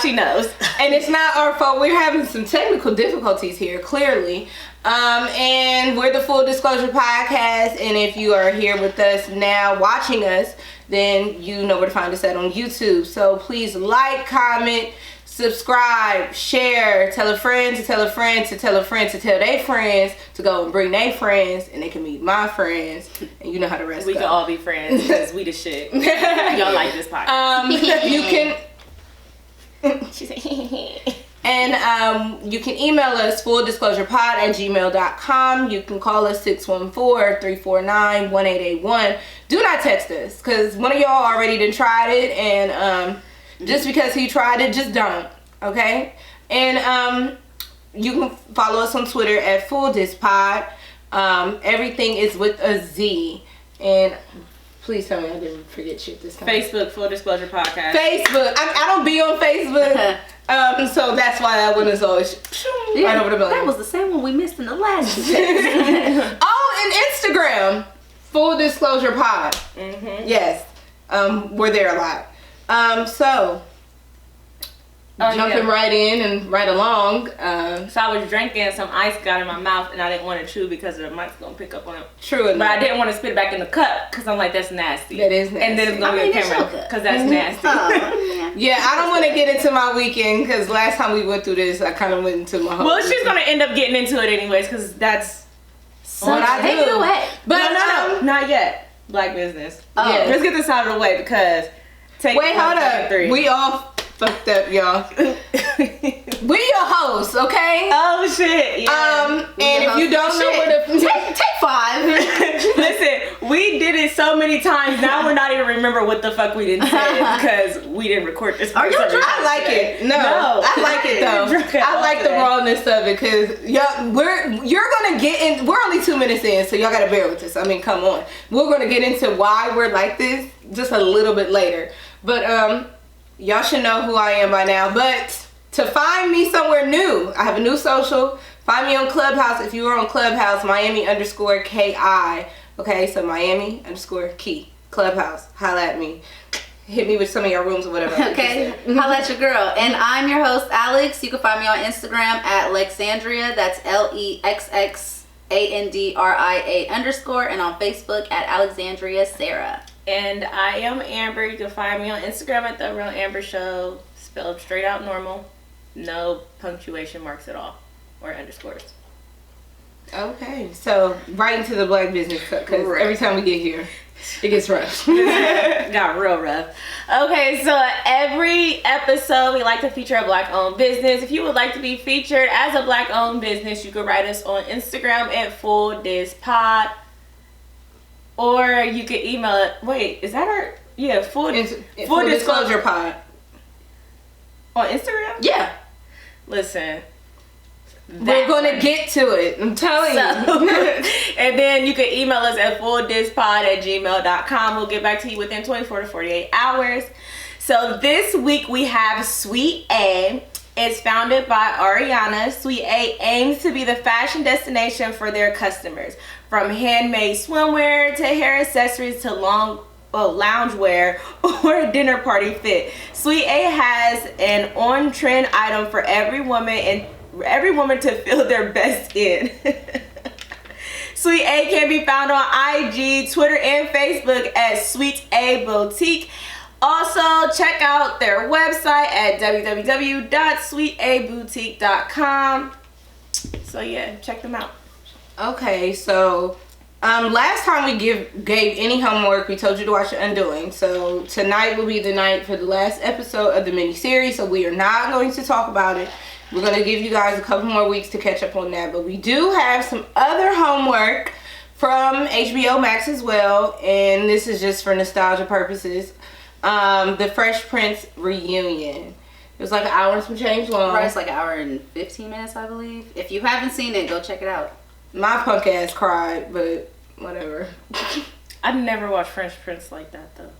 she knows. And it's not our fault. We're having some technical difficulties here, clearly. And we're the Full Disclosure Podcast. And if you are here with us now watching us, then you know where to find us at on YouTube. So please like, comment, subscribe, share, tell a friend to tell a friend to tell a friend to tell their friends to go and bring their friends, and they can meet my friends, and you know how the rest We go. can all be friends because we the shit. Y'all like this podcast. You can... She said, And you can email us fulldisclosurepod@gmail.com. You can call us 614-349-1881. Do not text us, because one of y'all already done tried it, and just because he tried it, just don't. Okay? And you can follow us on Twitter at FullDisPod. Everything is with a Z. And please tell me I didn't forget shit this time. Facebook, Full Disclosure Podcast. Facebook. I don't be on Facebook. So that's why that one is always right over the building. That was the same one we missed in the last text. Oh, and Instagram. Full Disclosure Pod. Mm-hmm. Yes. We're there a lot. So jumping right in and right along. So I was drinking, some ice got in my mouth, and I didn't want to chew because the mic's gonna pick up on it. True enough. But I didn't want to spit it back in the cup because I'm like, that's nasty. That is nasty. And then it's gonna be a camera because that's nasty. Yeah, I don't want to get into my weekend because last time we went through this, I kind of went into my whole Well, she's gonna end up getting into it anyways because that's what I take do. it away. But no, not yet. Black business. Oh. Yeah. Let's get this out of the way because Wait, hold up. We all fucked up, y'all. We your hosts, okay? Oh shit. Yeah. And if you don't know where to take 5. Listen, we did it so many times. Now we're not even remember what the fuck we didn't say because we didn't record this. Are you drunk? I like it. No, I like it though. I like the rawness of it because y'all, you're gonna get in. We're only 2 minutes in, so y'all gotta bear with us. I mean, come on. We're gonna get into why we're like this just a little bit later. But y'all should know who I am by now. But to find me somewhere new, I have a new social. Find me on Clubhouse. If you are on Clubhouse, Miami_KI. Okay, so Miami_Key. Clubhouse. Holla at me. Hit me with some of your rooms or whatever. Okay, holla at your girl. And I'm your host, Alex. You can find me on Instagram at Lexandria. That's LEXXANDRIA_, and on Facebook at Alexandria Sarah. And I am Amber. You can find me on Instagram at The Real Amber Show. Spelled straight out normal. No punctuation marks at all. Or underscores. Okay, so right into the black business because every time we get here, it gets rough. Got real rough. Okay, so every episode we like to feature a black-owned business. If you would like to be featured as a black-owned business, you can write us on Instagram at FullDisPod. Or you can email it. Wait, is that our... Yeah, Full Disclosure Pod. On Instagram? Yeah. Listen. We're going to get to it. I'm telling you. And then you can email us at fulldisclosure@gmail.com. We'll get back to you within 24 to 48 hours. So this week we have Sweet A. It's founded by Ariana. Sweet A aims to be the fashion destination for their customers. From handmade swimwear to hair accessories to loungewear or dinner party fit. Sweet A has an on-trend item for every woman to feel their best in. Sweet A can be found on IG, Twitter, and Facebook at Sweet A Boutique. Also, check out their website at www.sweetaboutique.com. So yeah, check them out. Okay, so last time we gave any homework, we told you to watch The Undoing. So tonight will be the night for the last episode of the mini-series, so we are not going to talk about it. We're going to give you guys a couple more weeks to catch up on that, but we do have some other homework from HBO Max as well, and this is just for nostalgia purposes. The Fresh Prince reunion. It was like an hour and some change long. Right, it's like an hour and 15 minutes, I believe. If you haven't seen it, go check it out. My punk ass cried, but whatever. I've never watched Fresh Prince like that though.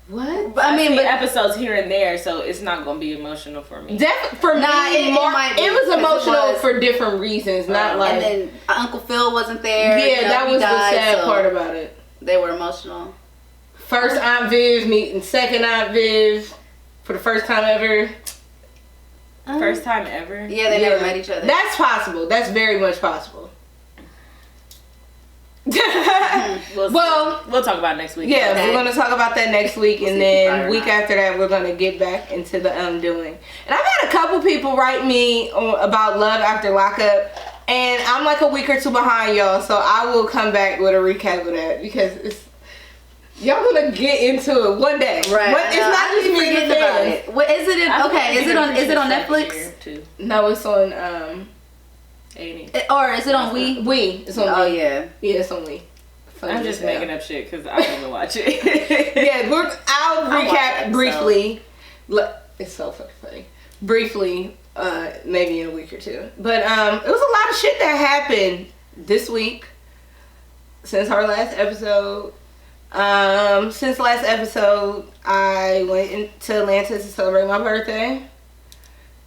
What? But I mean, but episodes here and there, so it's not gonna be emotional for me. For me, it was emotional for different reasons, not like. And then Uncle Phil wasn't there. Yeah, that was the sad part about it. They were emotional. First Aunt Viv meeting second Aunt Viv for the first time ever. First time ever? Yeah, they never met each other. That's possible. That's very much possible. We'll talk about it next week. Yeah, we're gonna talk about that next week, and then week after that, we're gonna get back into the undoing. And I've had a couple people write me about Love After Lockup, and I'm like a week or two behind y'all, so I will come back with a recap of that because y'all gonna get into it one day. Right. But it's not just me forgetting about it. What is it? Is it on Netflix? No, it's on A&E. Or is it on We? We. It's on Oh We. yeah. Yeah, it's on We. I'm just making up shit because I don't even watch it. Yeah, I'll recap briefly. It's so fucking funny. Briefly, maybe in a week or two. But it was a lot of shit that happened this week since our last episode. Since last episode, I went into Atlanta to celebrate my birthday.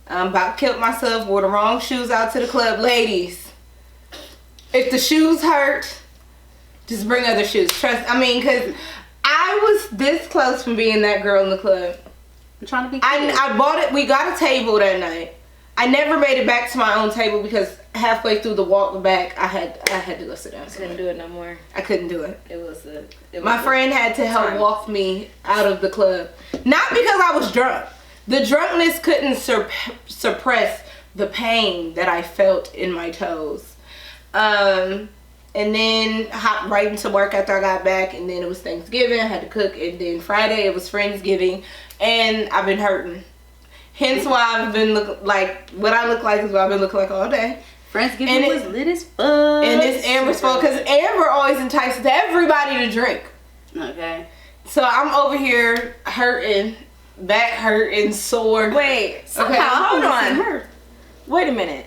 About killed myself, wore the wrong shoes out to the club. Ladies, if the shoes hurt, just bring other shoes. Because I was this close from being that girl in the club. I'm trying to be cute. I bought it. We got a table that night. I never made it back to my own table because halfway through the walk back, I had to go sit down. I couldn't do it no more. I couldn't do it. My friend had to help walk me out of the club. Not because I was drunk. The drunkenness couldn't suppress the pain that I felt in my toes. And then hopped right into work after I got back, and then it was Thanksgiving. I had to cook, and then Friday it was Friendsgiving, and I've been hurting. Hence why I've been like what I look like is what I've been looking like all day. Friendsgiving was lit as fuck. And it's Amber's fault because Amber always entices everybody to drink. Okay. So I'm over here hurting, back hurting, sore. Wait, hold on. Wait a minute.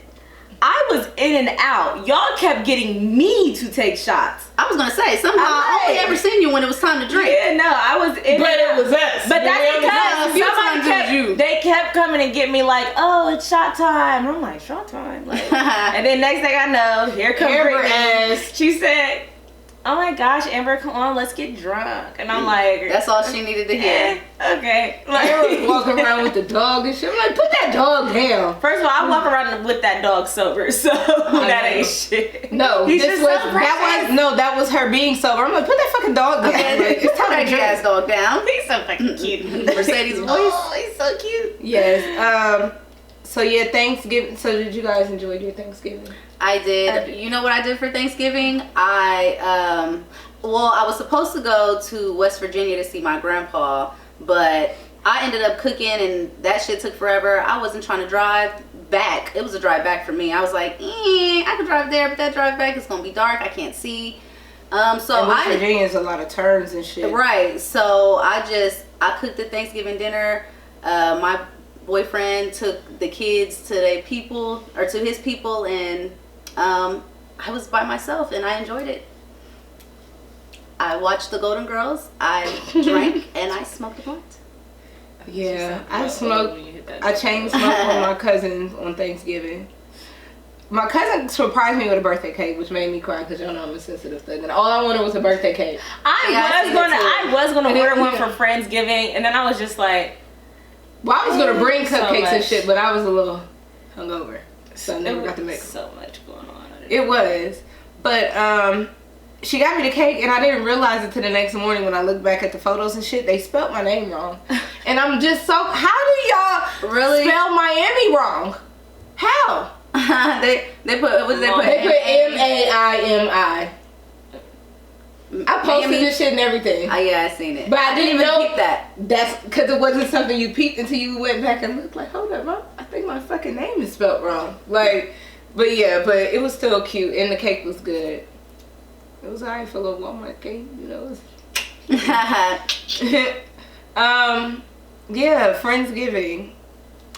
I was in and out. Y'all kept getting me to take shots. I was gonna say somehow I only ever seen you when it was time to drink. Yeah, no, I was in. But it was us. But that's because they kept coming and get me like, oh, it's shot time. And I'm like, shot time. Like, and then next thing I know, here comes Brittany. She said, oh my gosh, Amber, come on, let's get drunk. And I'm like, that's all she needed to hear. Okay. Like, Amber was walking around with the dog and shit. I'm like, put that dog down. First of all, I walk around with that dog sober, so that ain't shit. No, that was her being sober. I'm like, put that fucking dog down. Like, it's time to get ass dog down. He's so fucking cute. Mercedes voice. Oh, he's so cute. Yes. So yeah, Thanksgiving. So did you guys enjoy your Thanksgiving? I did. You know what I did for Thanksgiving? I was supposed to go to West Virginia to see my grandpa, but I ended up cooking and that shit took forever. I wasn't trying to drive back. It was a drive back for me. I was like, I could drive there, but that drive back is gonna be dark. I can't see. West Virginia is a lot of turns and shit. Right. So I cooked the Thanksgiving dinner. My boyfriend took the kids to his people, and I was by myself and I enjoyed it. I watched the Golden Girls, I drank, and I smoked a blunt. Yeah, I chain smoked with my cousin on Thanksgiving. My cousin surprised me with a birthday cake, which made me cry because y'all know I'm a sensitive thing. And all I wanted was a birthday cake. I was gonna order one for Friendsgiving, and then I was just like, well, I was gonna bring cupcakes and shit, but I was a little hungover, so I never got to make them. So much going on. It was, but she got me the cake, and I didn't realize it till the next morning when I looked back at the photos and shit. They spelled my name wrong, and I'm just so. How do y'all really spell Miami wrong? How? they put M-A-I-M-I. I posted this shit and everything. Yeah, I seen it. But I didn't know peep that. That's because it wasn't something you peeped until you went back and looked like, hold up, I think my fucking name is spelled wrong. Like, but it was still cute and the cake was good. It was alright for a little Walmart cake, you know. Yeah, Friendsgiving.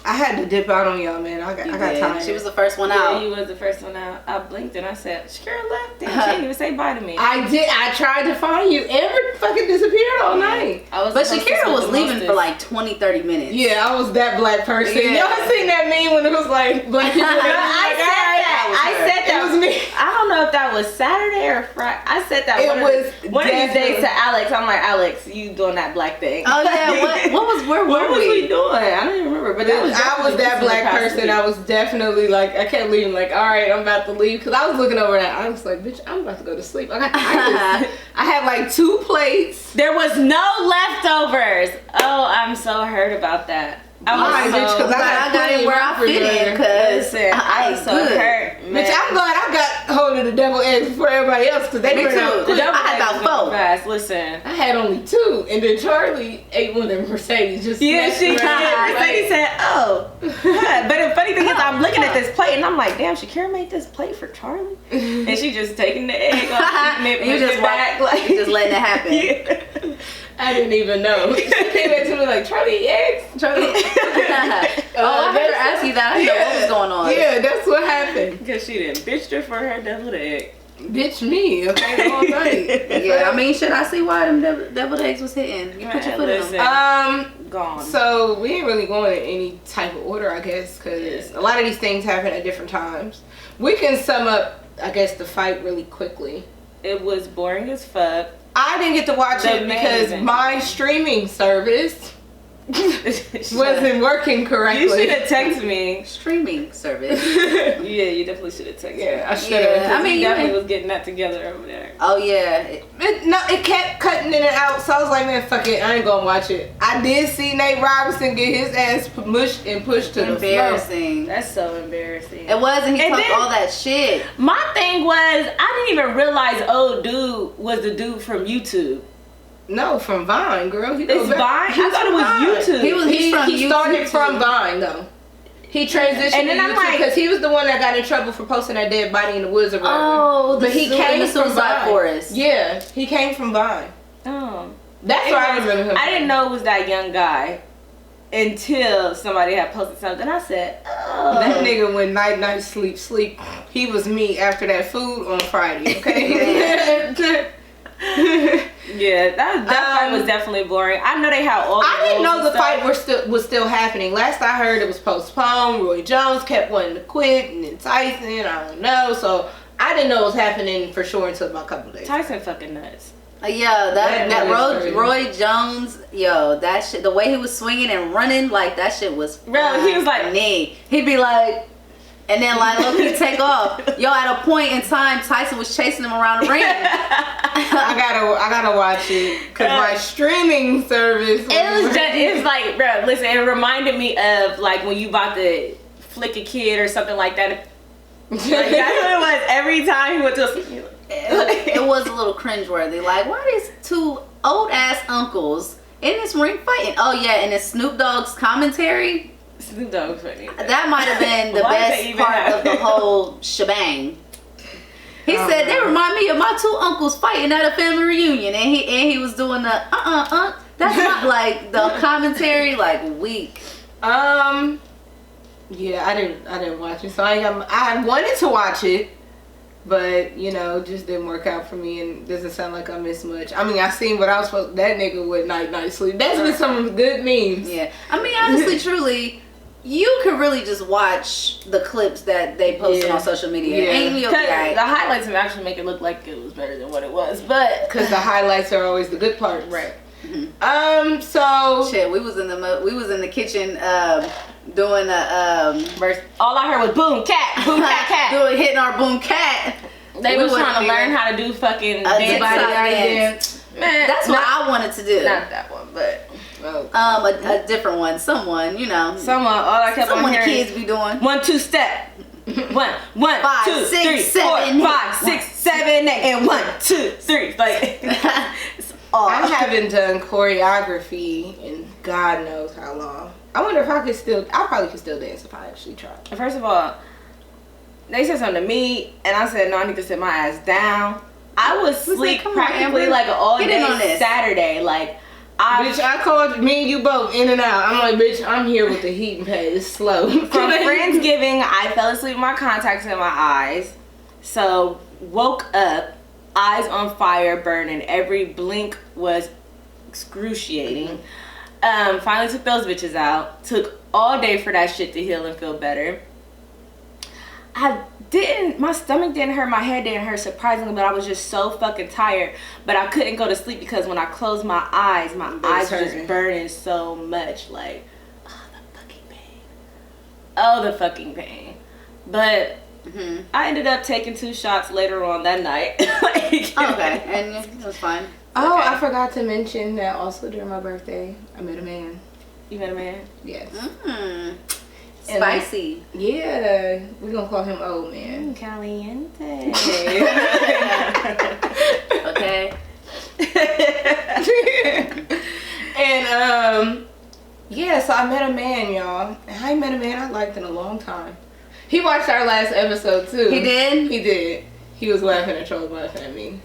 I had to dip out on y'all, man. I got tired. She was the first one out. Yeah, you was the first one out. I blinked and I said, Shakira left. Damn, she didn't even say bye to me. I did. I tried to find you. Amber fucking disappeared all night. But Shakira was leaving for like 20-30 minutes. Yeah, I was that black person. Yeah. Y'all seen that meme when it was like black people? I said that. It was me. I don't know if that was Saturday or Friday. I said that one of these days to Alex. I'm like, Alex, you doing that black thing. Oh yeah, where what was we doing? I don't even remember. But I was that black person. I was definitely like, I kept leaving like, all right, I'm about to leave. Because I was looking over that. I was like, bitch, I'm about to go to sleep. I had like 2 plates. There was no leftovers. Oh, I'm so hurt about that. I got it where I fit in, because I was so hurt, man. Bitch, I'm glad I got hold of the devil eggs before everybody else, because they ran out quick. I had about 4. Fast. Listen, I had only 2, and then Charlie ate one of Mercedes. Just she did. Mercedes said, "Oh," but the funny thing is, I'm looking at this plate, and I'm like, "Damn, Shakira made this plate for Charlie," and she just taking the egg off, you just back, like just letting it happen. Yeah. I didn't even know. She came back to me like, Charlie, eggs? Charlie. I better ask you that. I didn't know what was going on. Yeah, that's what happened. Because she didn't bitch her for her deviled egg. Bitch me, okay, all night. Yeah, I mean, should I see why them deviled eggs was hitting? You put your foot in them. Gone. So we ain't really going in any type of order, I guess, because a lot of these things happen at different times. We can sum up, I guess, the fight really quickly. It was boring as fuck. I didn't get to watch it because my streaming service wasn't working correctly. You should have texted me. Streaming service. Yeah, you definitely should have texted me. Yeah, I should have. Yeah, I mean, you definitely was getting that together over there. Oh yeah. It kept cutting in and out, so I was like, man, fuck it, I ain't gonna watch it. I did see Nate Robinson get his ass mushed and pushed to the floor. Embarrassing. That's so embarrassing. It was, and he talked all that shit. My thing was, I didn't even realize old dude was the dude from YouTube. No, from Vine, girl. It's Vine? I thought it was YouTube. He started from Vine, though. He transitioned and then to YouTube because he was the one that got in trouble for posting that dead body in the woods or whatever. Oh, but he came from Vine. Forest. Yeah, he came from Vine. Oh. That's why I remember him. I didn't know it was that young guy until somebody had posted something. I said, oh. That nigga went night, sleep. He was me after that food on Friday, okay? Yeah, that fight was definitely boring. I know they had all the I didn't know the fight was still happening. Last I heard, it was postponed. Roy Jones kept wanting to quit, and then Tyson, I don't know. So I didn't know it was happening for sure until about a couple of days. Tyson fucking nuts. Yeah, that Roy Jones, that shit, the way he was swinging and running, like that shit was. Bro, he was like, he'd be like. And then like low-key take off. At a point in time, Tyson was chasing him around the ring. I gotta watch it because my streaming service. It's like, bro, listen, it reminded me of like when you about to flick a kid or something like that. Like, that's what it was. Every time he went to sleep. It was a little cringeworthy. Like, why are these 2 old ass uncles in this ring fighting? Oh yeah, and it's Snoop Dogg's commentary. Snoop Dogg funny. That might have been the best part of the whole shebang. He said they remind me of my 2 uncles fighting at a family reunion, and he was doing the That's not like the commentary, like weak. Yeah, I didn't watch it, so I wanted to watch it, but just didn't work out for me, and doesn't sound like I missed much. I mean, I seen what I was supposed. That nigga with night sleep. That's been some good memes. Yeah, I mean, honestly, truly. You could really just watch the clips that they posted on social media. Yeah. Ain't you okay? The highlights would actually make it look like it was better than what it was, but because the highlights are always the good parts, right? Mm-hmm. So shit, we was in the kitchen doing a verse. All I heard was boom cat, hitting our boom cat. They was trying to learn how to do fucking dance. Man, that's what I wanted to do. Not that one, but. A different one. Someone. Someone. All I kept on hearing. The kids be doing. 1, 2 step. 1, 5, 2, 6, 3, 7, 4, 5, 6, 7, 8, and 1, 2, 3. Like, I haven't done choreography in God knows how long. I wonder if I probably could still dance if I actually tried. First of all, they said something to me, and I said, no, I need to sit my ass down. I was asleep practically like all day Saturday. Like, bitch, I called me and you both in and out. I'm like, bitch, I'm here with the heating pad. It's slow. From Friendsgiving, I fell asleep with my contacts in my eyes. So, woke up, eyes on fire, burning. Every blink was excruciating. Finally took those bitches out. Took all day for that shit to heal and feel better. my stomach didn't hurt, my head didn't hurt surprisingly, but I was just so fucking tired. But I couldn't go to sleep because when I closed my eyes were just burning so much. Like, oh, the fucking pain. But I ended up taking 2 shots later on that night. Okay, and it was fine. Oh, okay. I forgot to mention that also during my birthday, I met a man. You met a man? Yes. Spicy. Yeah, we're gonna call him old man. Caliente. Okay. And yeah, so I met a man, y'all. And I ain't met a man I liked in a long time. He watched our last episode too. He did? He did. He was laughing at y'all, laughing at me.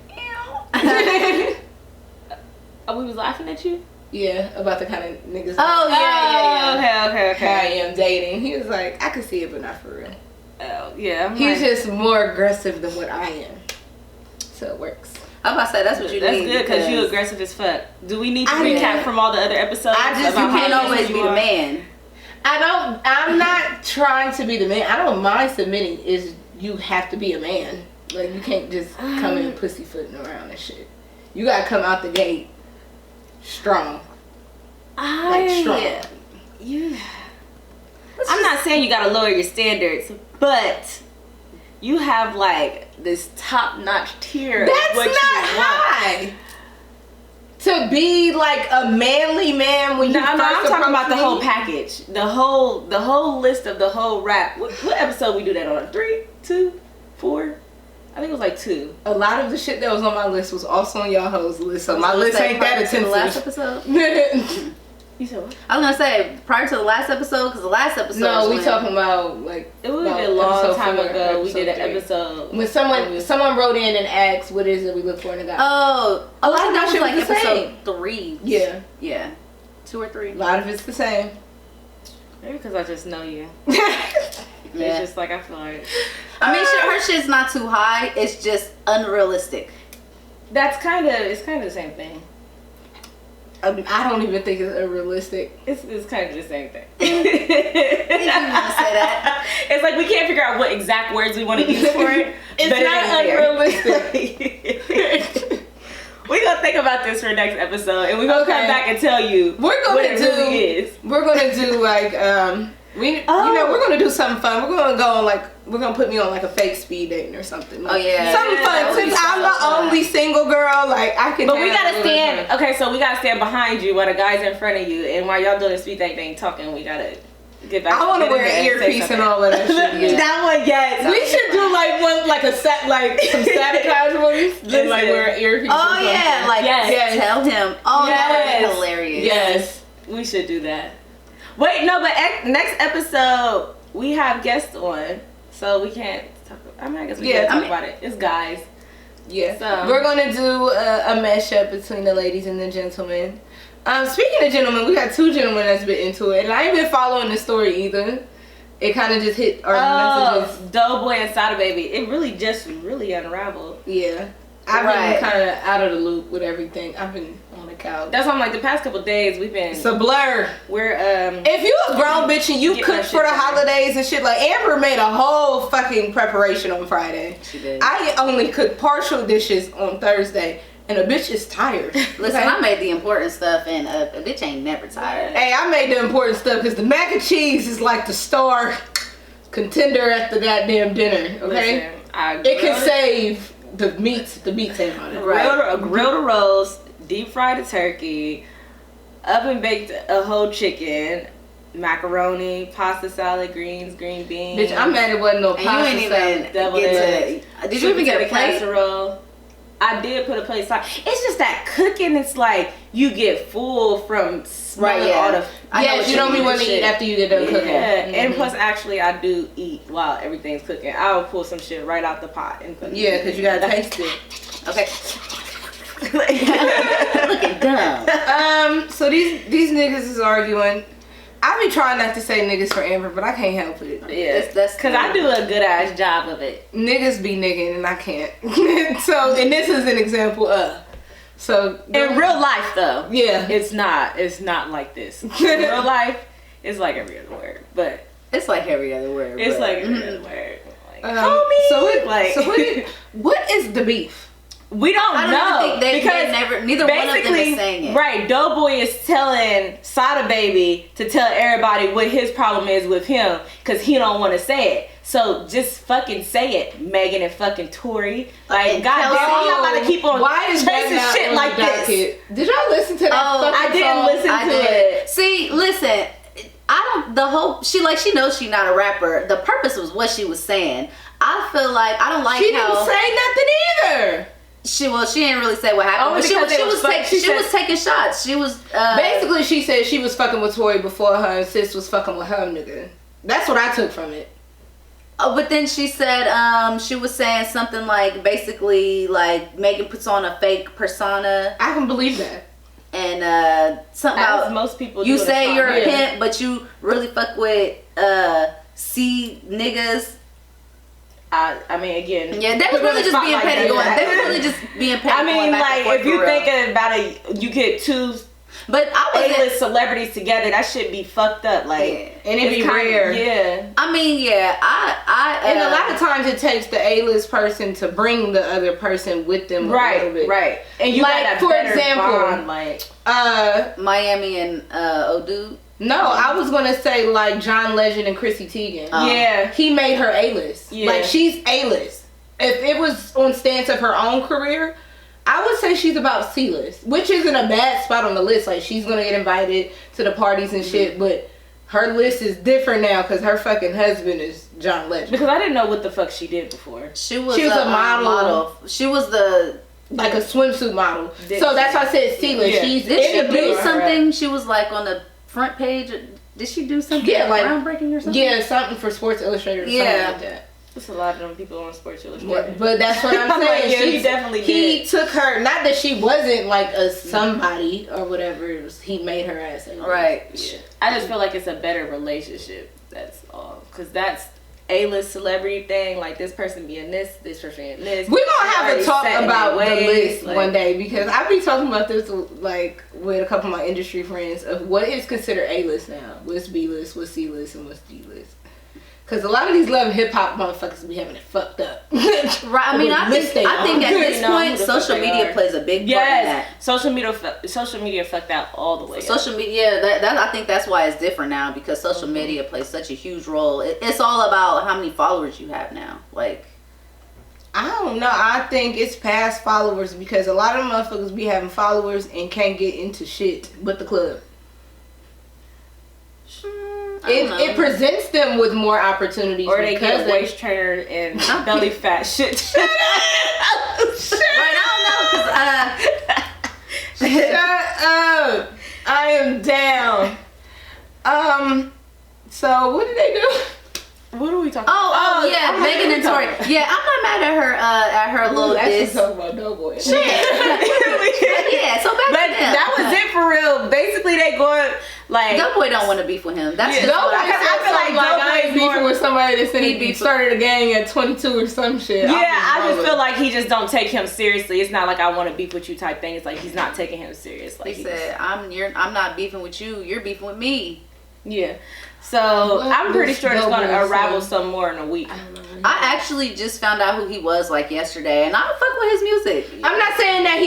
Oh, we was laughing at you? Yeah, about the kind of niggas. Oh, yeah. Okay. I am dating. He was like, I could see it, but not for real. Oh, yeah. He's just more aggressive than what I am. So it works. I'm about to say, that's what you That's need. good, because you aggressive as fuck. Do we need to recap from all the other episodes? You can't always be the man. I'm not trying to be the man. I don't mind submitting. Is you have to be a man. Like, you can't just come in pussyfooting around and shit. You gotta come out the gate strong. Strong. I'm not saying you gotta lower your standards, but you have like this top-notch tier. That's what not you high. To be like a manly man when you I'm first talking about the me? whole package, the whole list of the whole rap. What episode we do that on? 3, 2, 4? I think it was like 2. A lot of the shit that was on my list was also on y'all hoes list, so my list ain't that to the last attentive. episode? You said what? I was gonna say prior to the last episode, because the last episode. No, we talking about like it was a long time ago. We did an 3. episode when someone wrote in and asked, "What is it we look for in a guy?" Oh, a lot of that was like the episode 3. Yeah, 2 or 3. A lot of it's the same. Maybe because I just know you. Yeah. It's just like I feel like. I mean, her shit's not too high. It's just unrealistic. It's kind of the same thing. I don't even think it's unrealistic. It's kind of the same thing. If you want to say that. It's like we can't figure out what exact words we want to use for it. It's not unrealistic. We're gonna think about this for next episode, and we're gonna come back and tell you what it really is. We're gonna do like we're gonna do something fun. We're gonna put me on like a fake speed dating or something. Like, something fun. Since I'm the only single girl, like I can. But we gotta stand. Okay, so we gotta stand behind you while the guy's in front of you, and while y'all doing the speed dating talking, we gotta get back. I want to wear an earpiece and all of that shit. That one, yes. We should do like one, like a set, like some sabotage ones, and like wear an earpiece. Oh yeah, like yes. Tell him. Oh, that would be hilarious. Yes, we should do that. Wait, no, but next episode we have guests on, so we can't talk. I guess we can talk about it. It's guys. Yeah. So we're gonna do a mashup between the ladies and the gentlemen. Speaking of gentlemen, we got 2 gentlemen that's been into it, and I ain't been following the story either. It kind of just hit our messages. Doughboy and Sada Baby. It really unraveled. Yeah. I've been kind of out of the loop with everything. I've been on the couch. That's why I'm like, the past couple days we've been. It's a blur. We're If you a grown bitch and you cook for the holidays and shit, like Amber made a whole fucking preparation on Friday. She did. I only cooked partial dishes on Thursday, and a bitch is tired. Listen, I made the important stuff, and a bitch ain't never tired. Hey, I made the important stuff because the mac and cheese is like the star contender at the goddamn dinner. Okay, listen, it can save. The meats ain't on it. Grilled a roast, deep fried a turkey, oven baked a whole chicken, macaroni, pasta salad, greens, green beans. Bitch, I'm mad it wasn't no and pasta you ain't even deviled eggs. Did you even get a plate? Casserole. I did put a plate aside. It's just that cooking, it's like you get full from smelling all the. Yes, you don't be wanting to eat after you get done cooking. Yeah, and plus, actually, I do eat while everything's cooking. I'll pull some shit right out the pot and cook. Yeah, because you gotta taste it. Okay. Looking dumb. So these niggas is arguing. I be trying not to say niggas for Amber, but I can't help it. Yeah, that's because I do a good ass job of it. Niggas be nigging and I can't. So, and this is an example of. So in real life, though, yeah, it's not like this. In real life, it's like every other word, but it's like every other word. It's like every other word. homie. What is the beef? We don't know. I don't think neither one of them is saying it. Right, Doughboy is telling Sada Baby to tell everybody what his problem is with him because he don't want to say it. So just fucking say it, Megan and fucking Tory. Like, goddamn, I'm not about to keep on chasing shit like this. Did y'all listen to that? I didn't listen to it. See, listen. She knows she's not a rapper. The purpose was what she was saying. I feel like I don't like she didn't say nothing either. She didn't really say what happened. But she was taking shots. She was basically she said she was fucking with Tory before her sis was fucking with her nigga. That's what I took from it. But then she said she was saying something like basically like Megan puts on a fake persona. I can believe that. And something about most people you say you're a pimp, but you really fuck with C niggas. I mean, again, yeah, they was really just being petty going. They were really just being petty. I mean, like if you think about it, you get two A-list celebrities together, that should be fucked up. Like, and it'd be rare. Yeah. I mean, yeah, and a lot of times it takes the A-list person to bring the other person with them. Right. And you like, got for example, bond, like Miami and Odu. No, I was gonna say like John Legend and Chrissy Teigen. Yeah, he made her A-list. Yeah. Like she's A-list. If it was on stance of her own career, I would say she's about C-list, which isn't a bad spot on the list. Like she's gonna get invited to the parties and shit, but her list is different now because her fucking husband is John Legend. Because I didn't know what the fuck she did before. She was a model. She was like a swimsuit model. So that's why I said C-list. Yeah. Did she do something? She was like on the front page. Did she do something like groundbreaking or something? Yeah, something for Sports Illustrated or something like that. There's a lot of them people on Sports Illustrated. But that's what I'm saying. Like, he definitely did. He took her, not that she wasn't like a somebody or whatever, it was, he made her ass A-list. Right. Yeah. I just feel like it's a better relationship. That's all. Because that's A-list celebrity thing. Like this person being this person being this. We're gonna have a talk about the list one day because I be talking about this like with a couple of my industry friends of what is considered A-list now. What's B-list, what's C-list, and what's D-list. Because a lot of these Love and Hip Hop motherfuckers be having it fucked up. Right. I mean, I think at this point, social media plays a big part in that. Social media fucked out all the way. Social media, that I think that's why it's different now because social media plays such a huge role. It's all about how many followers you have now. Like, I don't know. I think it's past followers because a lot of motherfuckers be having followers and can't get into shit but the club. It presents them with more opportunities, or they get waist trainer and belly fat shit. Shut up! Right, I don't know, cause shut up! I am down. So what did they do? What are we talking? Oh yeah, Megan and Tory. Yeah, I'm not mad at her little diss. Talking about Doughboy. Yeah, so that was it for real. Basically, they going like Doughboy don't want to beef with him. That's just Doughboy. I feel like I ain't beefing with somebody that said he started a gang at 22 or some shit. Yeah, I just feel like he just don't take him seriously. It's not like I want to beef with you type thing. It's like he's not taking him serious. Like he said, I'm not beefing with you. You're beefing with me. Yeah. So I'm pretty sure it's gonna unravel some more in a week. I actually just found out who he was like yesterday, and I don't fuck with his music. I'm not saying that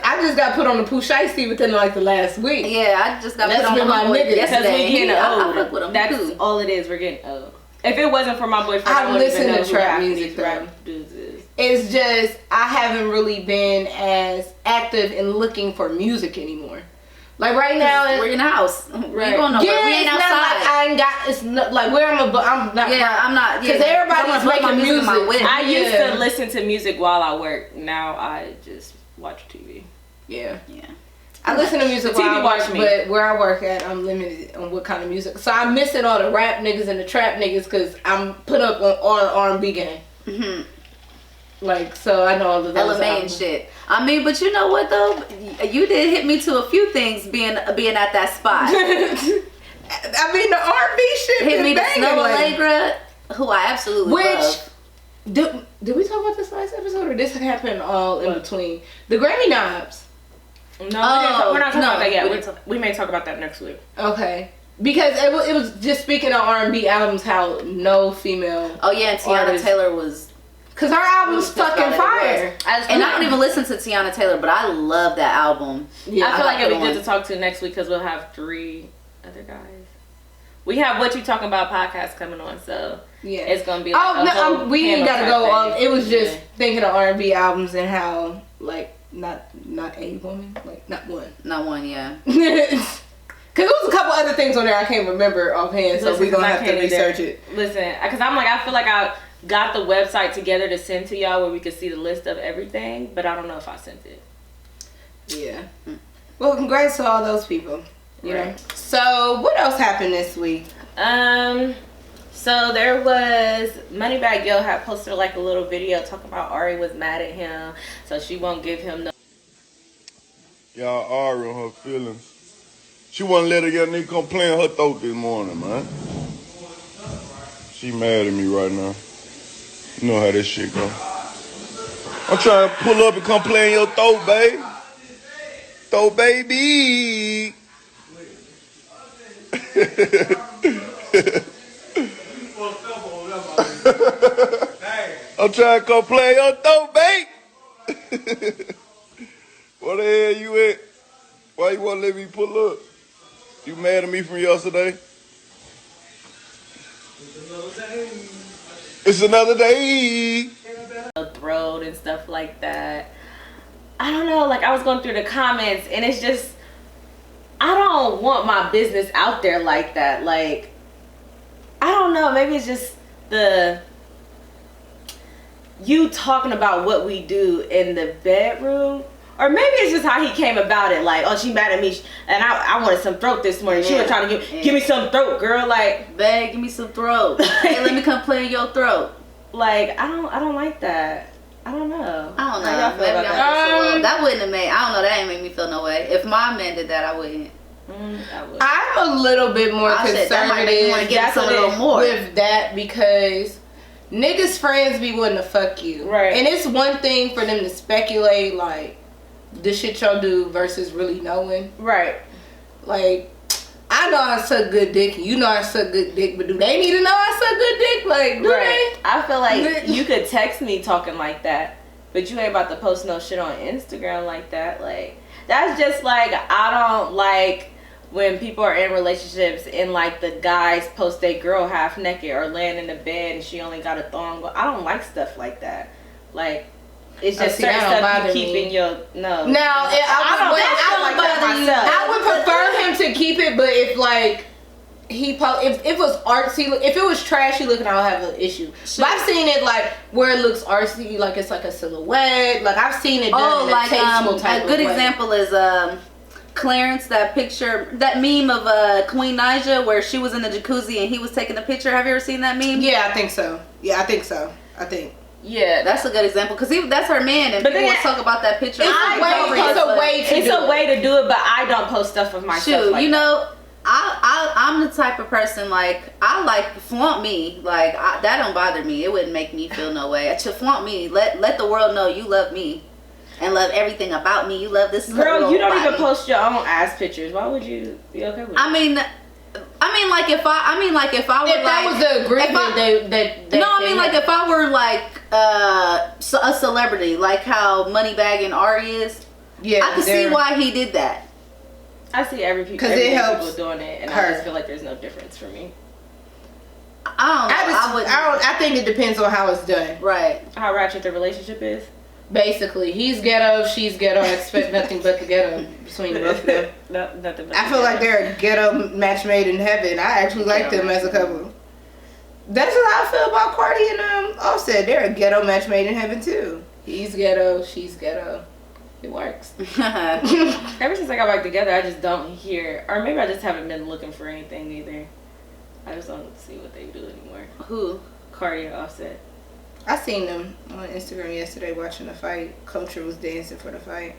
I just got put on the Pooh Shiesty within like the last week. Yeah, I just got put on my nigga yesterday. We getting old. I fuck with him. That's all it is. We're getting old. If it wasn't for my boyfriend, I listen to trap music. Dudes is. It's just I haven't really been as active in looking for music anymore. Like right now, we're in the house. Right. We ain't going nowhere. Yeah, we ain't outside. Not like I ain't got. It's not like where I'm not. Yeah, I'm not. Because everybody's making music. I used to listen to music while I work. Now I just watch TV. Yeah. I listen to music while I work, but where I work at, I'm limited on what kind of music. So I'm missing all the rap niggas and the trap niggas because I'm put up on all the R&B game. Like, so I know all of those LMA and shit. I mean, but you know what though? You did hit me to a few things being at that spot. I mean, the R&B shit hit me to Snow Allegra, who I absolutely love. Did we talk about this last episode or this happened all in between? The Grammy knobs. No, we're not talking about that yet. We may talk about that next week. Okay. Because it was just speaking of R&B albums, how no female. Oh yeah, and Tiana Taylor was. Cause her album's fucking fire. I don't even listen to Tiana Taylor, but I love that album. Yeah, I feel like it'd be good to talk to next week because we'll have 3 other guys. We have What You Talking About podcast coming on, so yeah, it's gonna be. Like we ain't gotta go on. It was just thinking of R&B albums and how like not a woman, like not one, yeah. Cause there was a couple other things on there I can't remember offhand, so we gonna have to research it. Listen, cause I feel like I got the website together to send to y'all where we could see the list of everything, but I don't know if I sent it. Yeah. Well, congrats to all those people. You know. So what else happened this week? So there was Moneybagg Yo had posted like a little video talking about Ari was mad at him, so she won't give him no. Y'all Ari on her feelings. She wouldn't let a young nigga come play in her throat this morning, man. She mad at me right now. You know how this shit go. I'm trying to pull up and come play in your throat, babe. Throat, baby. I'm trying to come play in your throat, babe. Where the hell you at? Why you want to let me pull up? You mad at me from yesterday? It's another day. Throat and stuff like that. I don't know, like I was going through the comments and it's just, I don't want my business out there like that. Like, I don't know, maybe it's just you talking about what we do in the bedroom. Or maybe it's just how he came about it. Like, oh, she mad at me, and I wanted some throat this morning. She was trying to give me some throat, girl. Like, babe, give me some throat. Hey, let me come play in your throat. Like, I don't like that. I don't know. I don't know. How y'all feel about that? That wouldn't have made. I don't know. That ain't make me feel no way. If my man did that, I wouldn't. I'm a little bit more conservative with that because niggas' friends be wanting to fuck you, right? And it's one thing for them to speculate like the shit y'all do versus really knowing. Right. Like, I know I suck good dick and you know I suck good dick, but do they need to know I suck good dick? Like, do they? I feel like you could text me talking like that, but you ain't about to post no shit on Instagram like that. Like, that's just like, I don't like when people are in relationships and like the guys post their girl half naked or laying in the bed and she only got a thong. I don't like stuff like that. Like, it's just certain stuff you keep in your Now, I would prefer him to keep it, but if like if it was artsy, if it was trashy looking, I'll have an issue. But I've seen it like where it looks artsy, like it's like a silhouette. Like I've seen it done in a tasteful type of way. A good example is Clarence, that picture, that meme of Queen Naija where she was in the jacuzzi and he was taking the picture. Have you ever seen that meme? Yeah, I think so. Yeah, that's a good example because that's her man, and people will talk about that picture. It's a way to do it, but I don't post stuff of myself. Like, you know, I'm the type of person like I like flaunt me. Like that don't bother me. It wouldn't make me feel no way. To flaunt me, let the world know you love me and love everything about me. You love this girl. You don't even post your own ass pictures. Why would you be okay with it? I mean, if I were that was the agreement if I were like a celebrity, like how Moneybagg and Ari is, I could see why he did that. I see every people doing it, and I just feel like there's no difference for me. I think it depends on how it's done. Right. How ratchet the relationship is. Basically, he's ghetto, she's ghetto. I expect nothing but the ghetto between both of them. Nothing but I feel like they're a ghetto match made in heaven. I actually like them as a couple. That's how I feel about Cardi and Offset. They're a ghetto match made in heaven too. He's ghetto, she's ghetto. It works. Ever since I got back together, I just don't hear, or maybe I just haven't been looking for anything either. I just don't see what they do anymore. Who? Cardi and Offset. I seen them on Instagram yesterday watching the fight. Culture was dancing for the fight.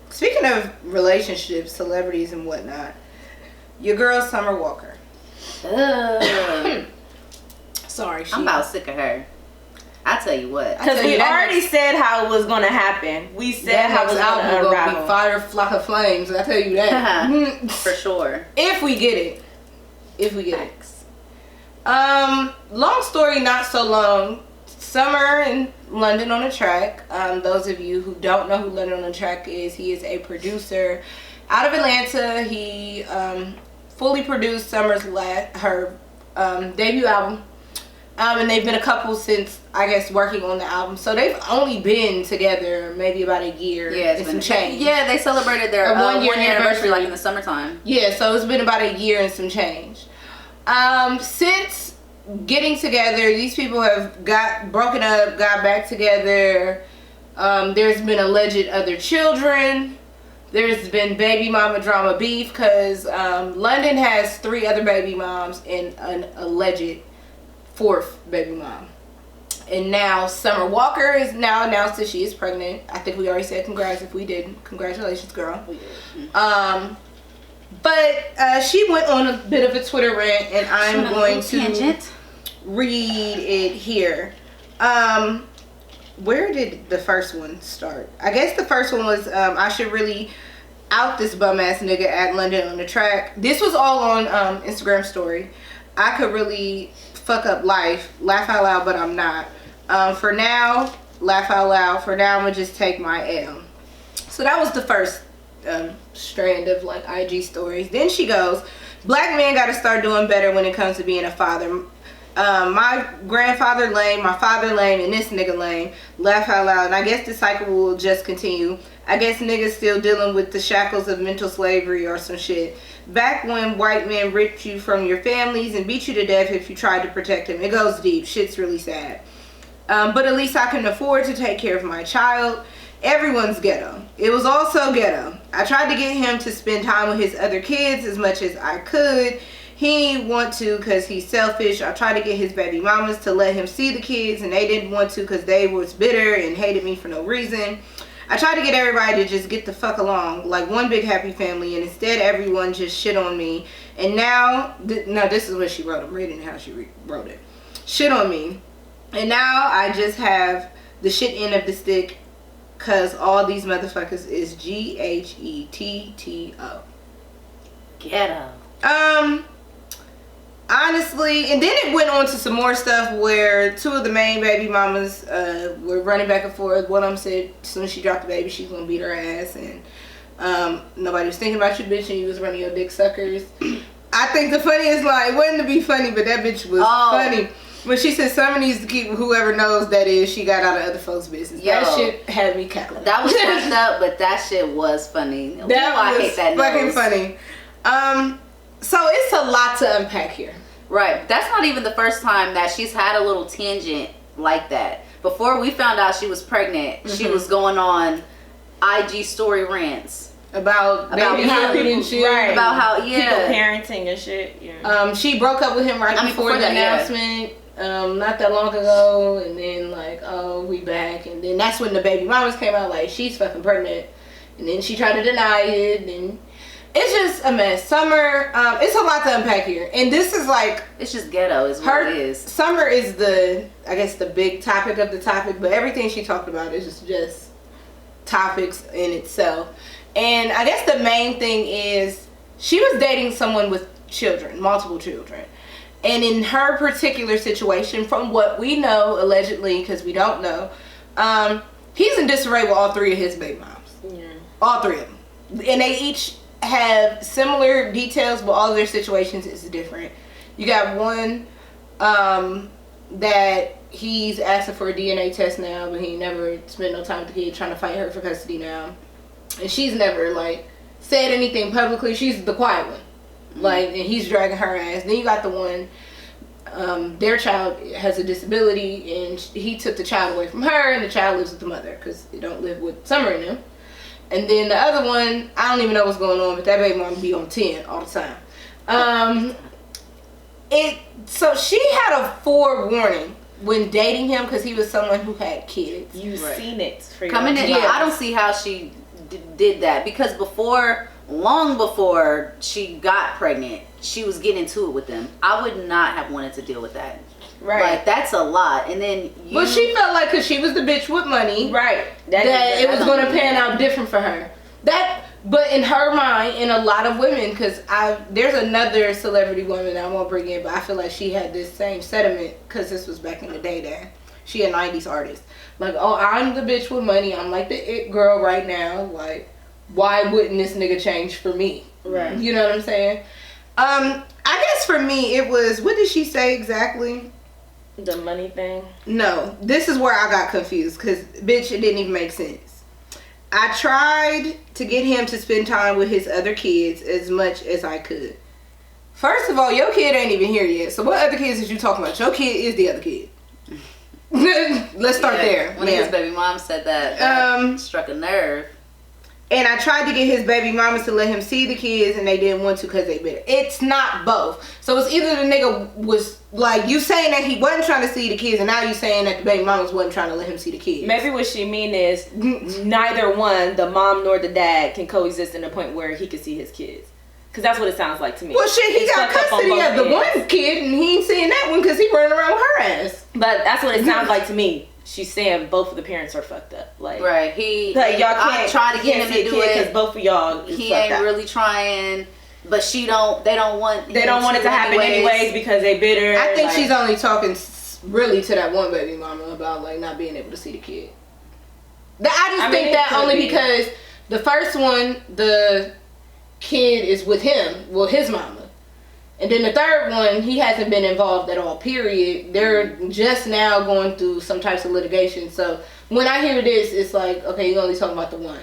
Speaking of relationships, celebrities and whatnot, your girl Summer Walker. Sorry, I'm about sick of her. I tell you what. Because we already said how it was going to happen. We said how it was going to unravel. Be fire, flock of flames. I tell you that. For sure. If we get it. If we get it. Long story, not so long. Summer in London on the Track. Those of you who don't know who London on the Track is, he is a producer out of Atlanta. He fully produced Summer's her debut album. And they've been a couple since, I guess, working on the album. So they've only been together maybe about a year and some change. Yeah, they celebrated their 1 year anniversary like in the summertime. Yeah, so it's been about a year and some change. Since getting together, these people have broken up, got back together. There's been alleged other children. There's been baby mama drama beef because London has 3 other baby moms and an alleged 4th baby mom. And now Summer Walker is now announced that she is pregnant. I think we already said congrats. If we didn't, congratulations, girl. We did. But she went on a bit of a Twitter rant, and I'm going to read it here. Where did the first one start? I guess the first one was I should really out this bum ass nigga at London on the Track. This was all on Instagram story. I could really fuck up life, laugh out loud, but I'm not. For now, laugh out loud. For now, I'm gonna just take my L. So that was the first strand of like IG stories. Then she goes, black men gotta start doing better when it comes to being a father. My grandfather lame, my father lame, and this nigga lame. Laugh out loud. And I guess the cycle will just continue. I guess niggas still dealing with the shackles of mental slavery or some shit. Back when white men ripped you from your families and beat you to death if you tried to protect them. It goes deep. Shit's really sad. But at least I can afford to take care of my child. Everyone's ghetto. It was also ghetto. I tried to get him to spend time with his other kids as much as I could. He didn't want to because he's selfish. I tried to get his baby mamas to let him see the kids, and they didn't want to because they was bitter and hated me for no reason. I tried to get everybody to just get the fuck along like one big happy family, and instead everyone just shit on me. And now this is what she wrote. I'm reading how she wrote it. Shit on me. And now I just have the shit end of the stick because all these motherfuckers is GHETTO. Ghetto. Honestly, and then it went on to some more stuff where 2 of the main baby mamas were running back and forth. One of them said as soon as she dropped the baby, she's gonna beat her ass, and nobody was thinking about you, bitch, and you was running your dick suckers. I think the funniest line, it wasn't to be funny, but that bitch was funny. When she said someone needs to keep whoever knows that is, she got out of other folks' business. Yo, that shit had me cackling. That was fucked up, but that shit was funny. I hate that fucking funny. So it's a lot to unpack here. Right. That's not even the first time that she's had a little tangent like that. Before we found out she was pregnant, she was going on IG story rants. About baby happy and shit. Right. About how, people parenting and shit. Yeah. She broke up with him before the announcement. Not that long ago, and then like, oh, we back, and then that's when the baby mamas came out like she's fucking pregnant, and then she tried to deny it, and it's just a mess. Summer, it's a lot to unpack here, and this is like, it's just ghetto is what it is. Summer is the big topic of the topic, but everything she talked about is just topics in itself. And I guess the main thing is she was dating someone with children, multiple children. And in her particular situation, from what we know, allegedly, because we don't know, he's in disarray with all 3 of his baby moms. Yeah. All 3 of them. And they each have similar details, but all of their situations is different. You got one that he's asking for a DNA test now, but he never spent no time with the kid, trying to fight her for custody now. And she's never, like, said anything publicly. She's the quiet one. Like, and he's dragging her ass. Then you got the one, their child has a disability, and he took the child away from her, and the child lives with the mother because they don't live with Summer and them. And then the other one, I don't even know what's going on, but that baby mom be on 10 all the time. So she had a forewarning when dating him because he was someone who had kids. You've seen it for your coming in. I don't see how she did that, because long before she got pregnant, she was getting into it with them. I would not have wanted to deal with that. Right. Like, that's a lot. And then Well, she felt like because she was the bitch with money. Right. That it was going to pan out different for her. But in her mind, in a lot of women, because there's another celebrity woman that I won't bring in, but I feel like she had this same sentiment because this was back in the day there. She a 90s artist. Like, oh, I'm the bitch with money. I'm like the it girl right now. Like, why wouldn't this nigga change for me? Right. You know what I'm saying? I guess for me, it was, what did she say exactly? The money thing? No, this is where I got confused because, bitch, it didn't even make sense. I tried to get him to spend time with his other kids as much as I could. First of all, your kid ain't even here yet. So what other kids is you talking about? Your kid is the other kid. Let's start there. When his baby mom said that struck a nerve. And I tried to get his baby mamas to let him see the kids, and they didn't want to because they bitter. It's not both. So it's either the nigga was like, you saying that he wasn't trying to see the kids, and now you saying that the baby mamas wasn't trying to let him see the kids. Maybe what she mean is neither one, the mom nor the dad, can coexist in a point where he could see his kids. Because that's what it sounds like to me. Well, shit, he got custody of the one kid, and he ain't seeing that one because he running around with her ass. But that's what it sounds like to me. She's saying both of the parents are fucked up. Like, right. Like, y'all can't try to get him to do it because both of y'all. He ain't really trying, but they don't want. They don't want it to happen anyways because they bitter. I think she's only talking really to that one baby mama about like not being able to see the kid. I think that only because the first one, the kid is with him, well, his mama. And then the third one, he hasn't been involved at all, period. They're just now going through some types of litigation. So when I hear this, it's like, okay, you're only talking about the one.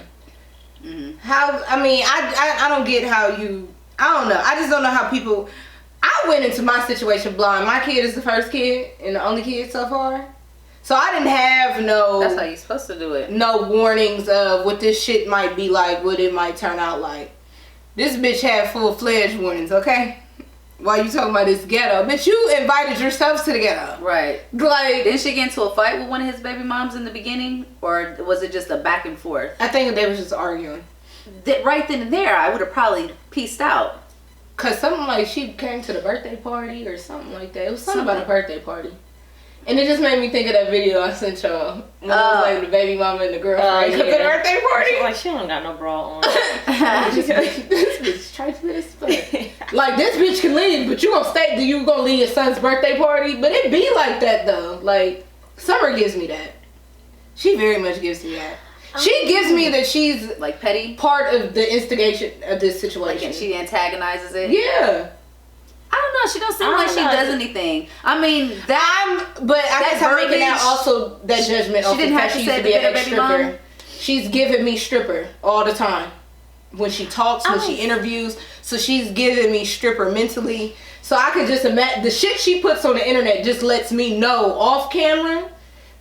Mm-hmm. I don't get how you, I don't know. I just don't know how people, I went into my situation blind. My kid is the first kid and the only kid so far. So I didn't have That's how you're supposed to do it. No warnings of what this shit might be like, what it might turn out like. This bitch had full-fledged warnings, okay? Why you talking about this ghetto? Bitch, you invited yourself to the ghetto. Right. Like, didn't she get into a fight with one of his baby moms in the beginning? Or was it just a back and forth? I think they was just arguing. Right then and there, I would have probably pieced out. Cause something like she came to the birthday party or something like that. It was something about a birthday party. And it just made me think of that video I sent y'all. When it was like the baby mama and the girlfriend at the birthday party. She's like, she don't got no bra on. This bitch trifling but like, this bitch can leave, but you gonna stay, you gonna leave your son's birthday party? But it be like that though. Like, Summer gives me that. She very much gives me that. She gives me that she's like petty, part of the instigation of this situation. Like, she antagonizes it. Yeah. I don't know. She don't seem like she does anything. I mean, but I guess I'm making that also that judgment. She didn't have to say be a stripper. She's giving me stripper all the time when she talks, when she interviews. So she's giving me stripper mentally. So I could just imagine the shit she puts on the internet just lets me know off camera.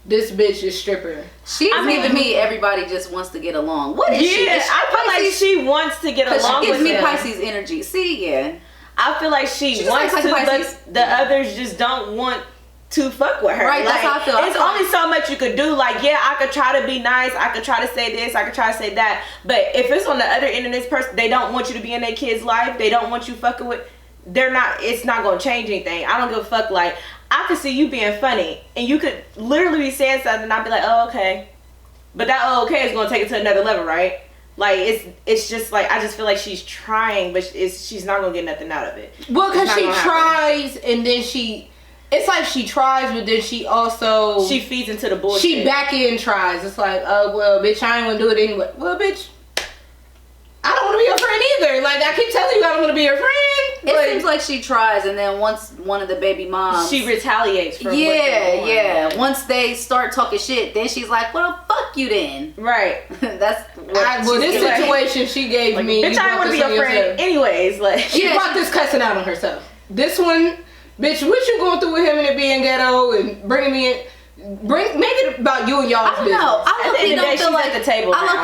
This bitch is stripper. She's giving me everybody just wants to get along. What is she? I feel like she wants to get along with She gives me Pisces energy. See, yeah. I feel like she wants to, but the others just don't want to fuck with her. Right, like, that's how I feel. It's only so much you could do. Like, yeah, I could try to be nice. I could try to say this. I could try to say that. But if it's on the other end of this person, they don't want you to be in their kid's life. They don't want you fucking with. It's not going to change anything. I don't give a fuck. Like, I could see you being funny. And you could literally be saying something and I'd be like, oh, okay. But that oh, okay is going to take it to another level, right? Like, it's just like, I just feel like she's trying, but she's not going to get nothing out of it. Well, because she tries and then it's like she tries, but then she also... She feeds into the bullshit. She back in tries. It's like, oh, well, bitch, I ain't going to do it anyway. Well, bitch, I don't want to be your friend either. Like, I keep telling you I don't want to be your friend. It seems like she tries, and then once one of the baby moms... She retaliates for Once they start talking shit, then she's like, well, fuck you then. Right. That's what this situation she gave like, me... Bitch, I want to be your friend anyways. Like, she brought this cussing out on herself. This one, bitch, what you going through with him and it being ghetto and bringing me in... Make it about you and y'all's business. I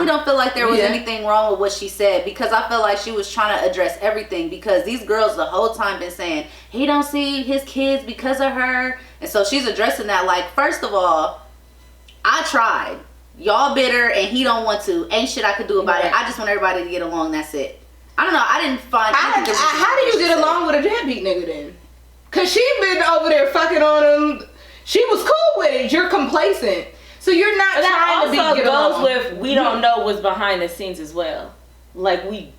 don't feel like there was Yeah. anything wrong with what she said, because I feel like she was trying to address everything, because these girls the whole time been saying he don't see his kids because of her, and so she's addressing that. Like, first of all, I tried, y'all bitter and he don't want to, ain't shit I could do about it. I just want everybody to get along. That's it. I don't know. I didn't find how do you get along with a deadbeat nigga then? Cause she been over there fucking on him. She was cool with it. You're complacent. So you're not trying to be get along. That also goes with we don't know what's behind the scenes as well. Like we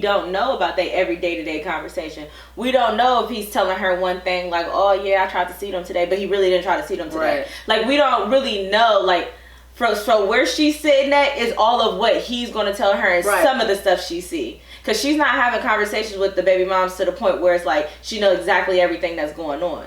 don't know about their every day-to-day conversation. We don't know if he's telling her one thing like, oh yeah, I tried to see them today, but he really didn't try to see them today. Right. Like we don't really know like so where she's sitting at is all of what he's going to tell her and some of the stuff she see. Because she's not having conversations with the baby moms to the point where it's like she knows exactly everything that's going on.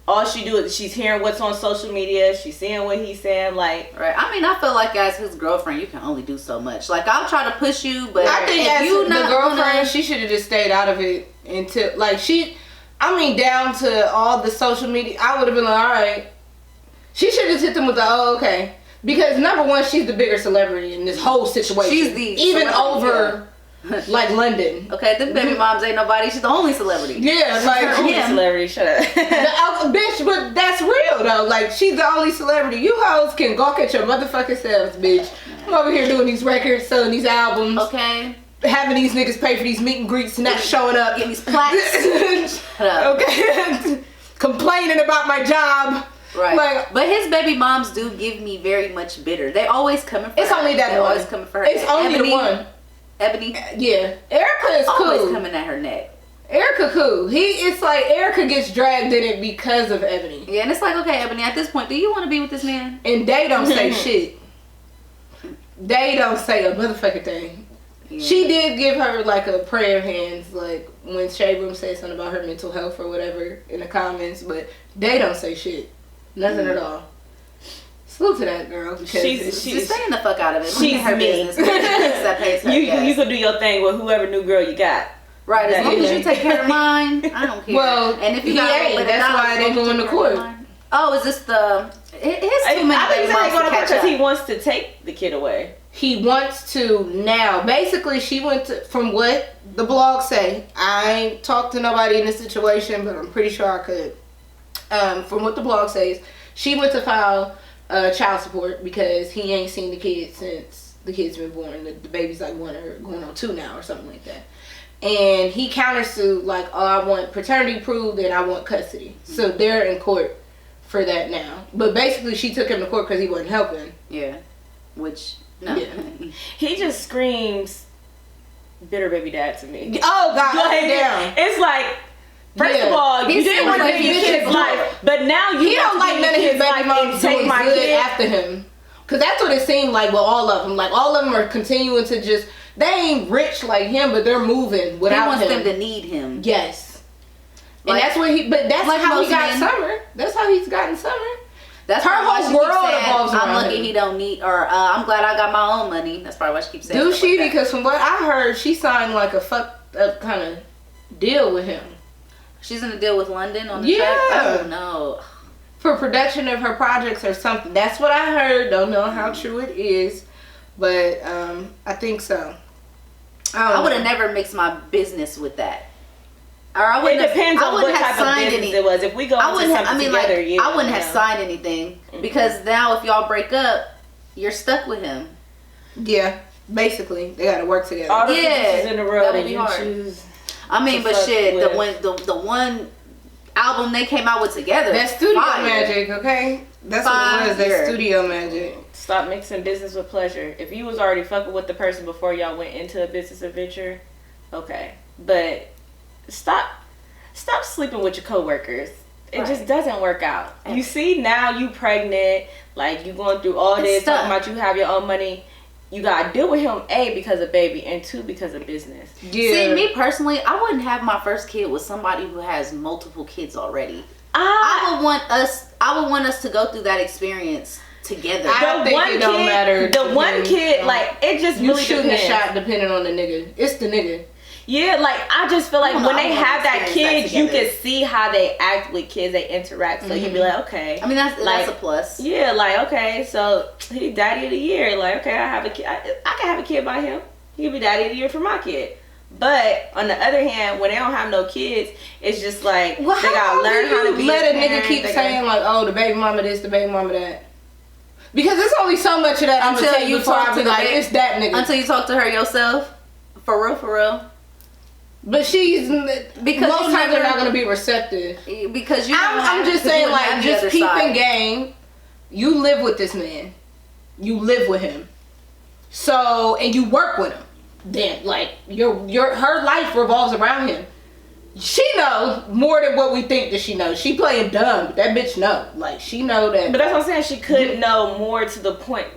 All she do is she's hearing what's on social media. She's seeing what he's saying. Like, right. I mean, I feel like as his girlfriend, you can only do so much. Like, I'll try to push you, but I think if as you the not girlfriend, she should have just stayed out of it until like down to all the social media. I would have been like, all right. She should have hit them with the okay. Because number one, she's the bigger celebrity in this whole situation. She's the even over like London. Okay, them baby moms ain't nobody. She's the only celebrity. Yeah, like only celebrity. Shut up, bitch. But that's real though. Like she's the only celebrity. You hoes can gawk at your motherfucking selves, bitch. I'm over here doing these records, selling these albums. Okay. Having these niggas pay for these meet and greets and not showing up. Getting these plaques. Okay. Complaining about my job. Right. Like, but his baby moms do give me very much bitter. They always coming for it's her. Only that They one. Always coming for her. It's only Ebony, the one. Ebony. Yeah. Erica is always cool. coming at her neck. Erica cool. It's like Erica gets dragged in it because of Ebony. Yeah, and it's like, okay, Ebony, at this point, do you want to be with this man? And they don't say shit. They don't say a motherfucking thing. Yeah. She did give her like a prayer hands, like when Shade Room said something about her mental health or whatever in the comments, but they don't say shit. Nothing at all. Salute to that girl. She's staying the fuck out of it. She's her me. business. That pays her. You can do your thing with whoever new girl you got. Right, as long as you take care of mine, I don't care. Well, and if you got that's why they going to court. Oh, is this the? His too many. I think he's going to court because he wants to take the kid away. He wants to now. Basically, she went to, from what the blogs say. I ain't talked to nobody in this situation, but I'm pretty sure I could. From what the blog says, she went to file child support because he ain't seen the kid since the kid's been born. The baby's like 1 or going on 2 now or something like that. And he countersued like, oh, I want paternity proved and I want custody. So they're in court for that now. But basically, she took him to court because he wasn't helping. Yeah, which no, yeah. He just screams bitter baby dad to me. Oh God, like, down. It's like. First of all, you didn't want to live your kid's life, but now you don't like none of his baby moms doing good after him. Cause that's what it seemed like with all of them. Like all of them are continuing to just. They ain't rich like him, but they're moving without him. He wants them to need him. Yes, like, and that's what he. But that's like how he got Summer. That's how he's gotten Summer. That's her whole world evolves around I'm lucky him. He don't need, or I'm glad I got my own money. That's probably why she keeps saying. Do she? Like because from what I heard, she signed like a fucked up kind of deal with him. She's in a deal with London on the track? Oh no. For production of her projects or something. That's what I heard. Don't know how true it is, but I think so. I would have never mixed my business with that. Or I wouldn't. It depends on what type of business it was. If we go into something together, yeah. I wouldn't have signed anything because now if y'all break up, you're stuck with him. Yeah, basically they got to work together. All the pieces in the road and you choose. I mean, but shit, the one album they came out with together. That studio magic, okay? That's what it was. That studio magic. Stop mixing business with pleasure. If you was already fucking with the person before y'all went into a business adventure, okay. But stop sleeping with your coworkers. It just doesn't work out. You see, now you pregnant, like you going through all this, talking about you have your own money. You gotta deal with him, A, because of baby, and 2, because of business. Yeah. See, me personally, I wouldn't have my first kid with somebody who has multiple kids already. I would want us to go through that experience together. I don't think it don't matter. The one kid, like, it just really shooting depends. a shot depending on the nigga. It's the nigga. Yeah, like, I just feel like when they have that kid, you can see how they act with kids, they interact. So you'd be like, okay. I mean, that's a plus. Yeah, like, okay, so he daddy of the year. Like, okay, I have a kid. I can have a kid by him. He can be daddy of the year for my kid. But on the other hand, when they don't have no kids, it's just like they gotta learn how to be. Let a nigga keep saying like, oh, the baby mama this, the baby mama that. Because there's only so much of that I'm gonna take before I be like, it's that nigga. Until you talk to her yourself, for real. But she's because most times they're not going to be receptive. Because I'm just saying, like, just peeping game. You live with this man. You live with him. So, and you work with him. Then, like, her life revolves around him. She knows more than what we think that she knows. She playing dumb, but that bitch know. Like, she know that. But that's what I'm saying. She could know more to the point.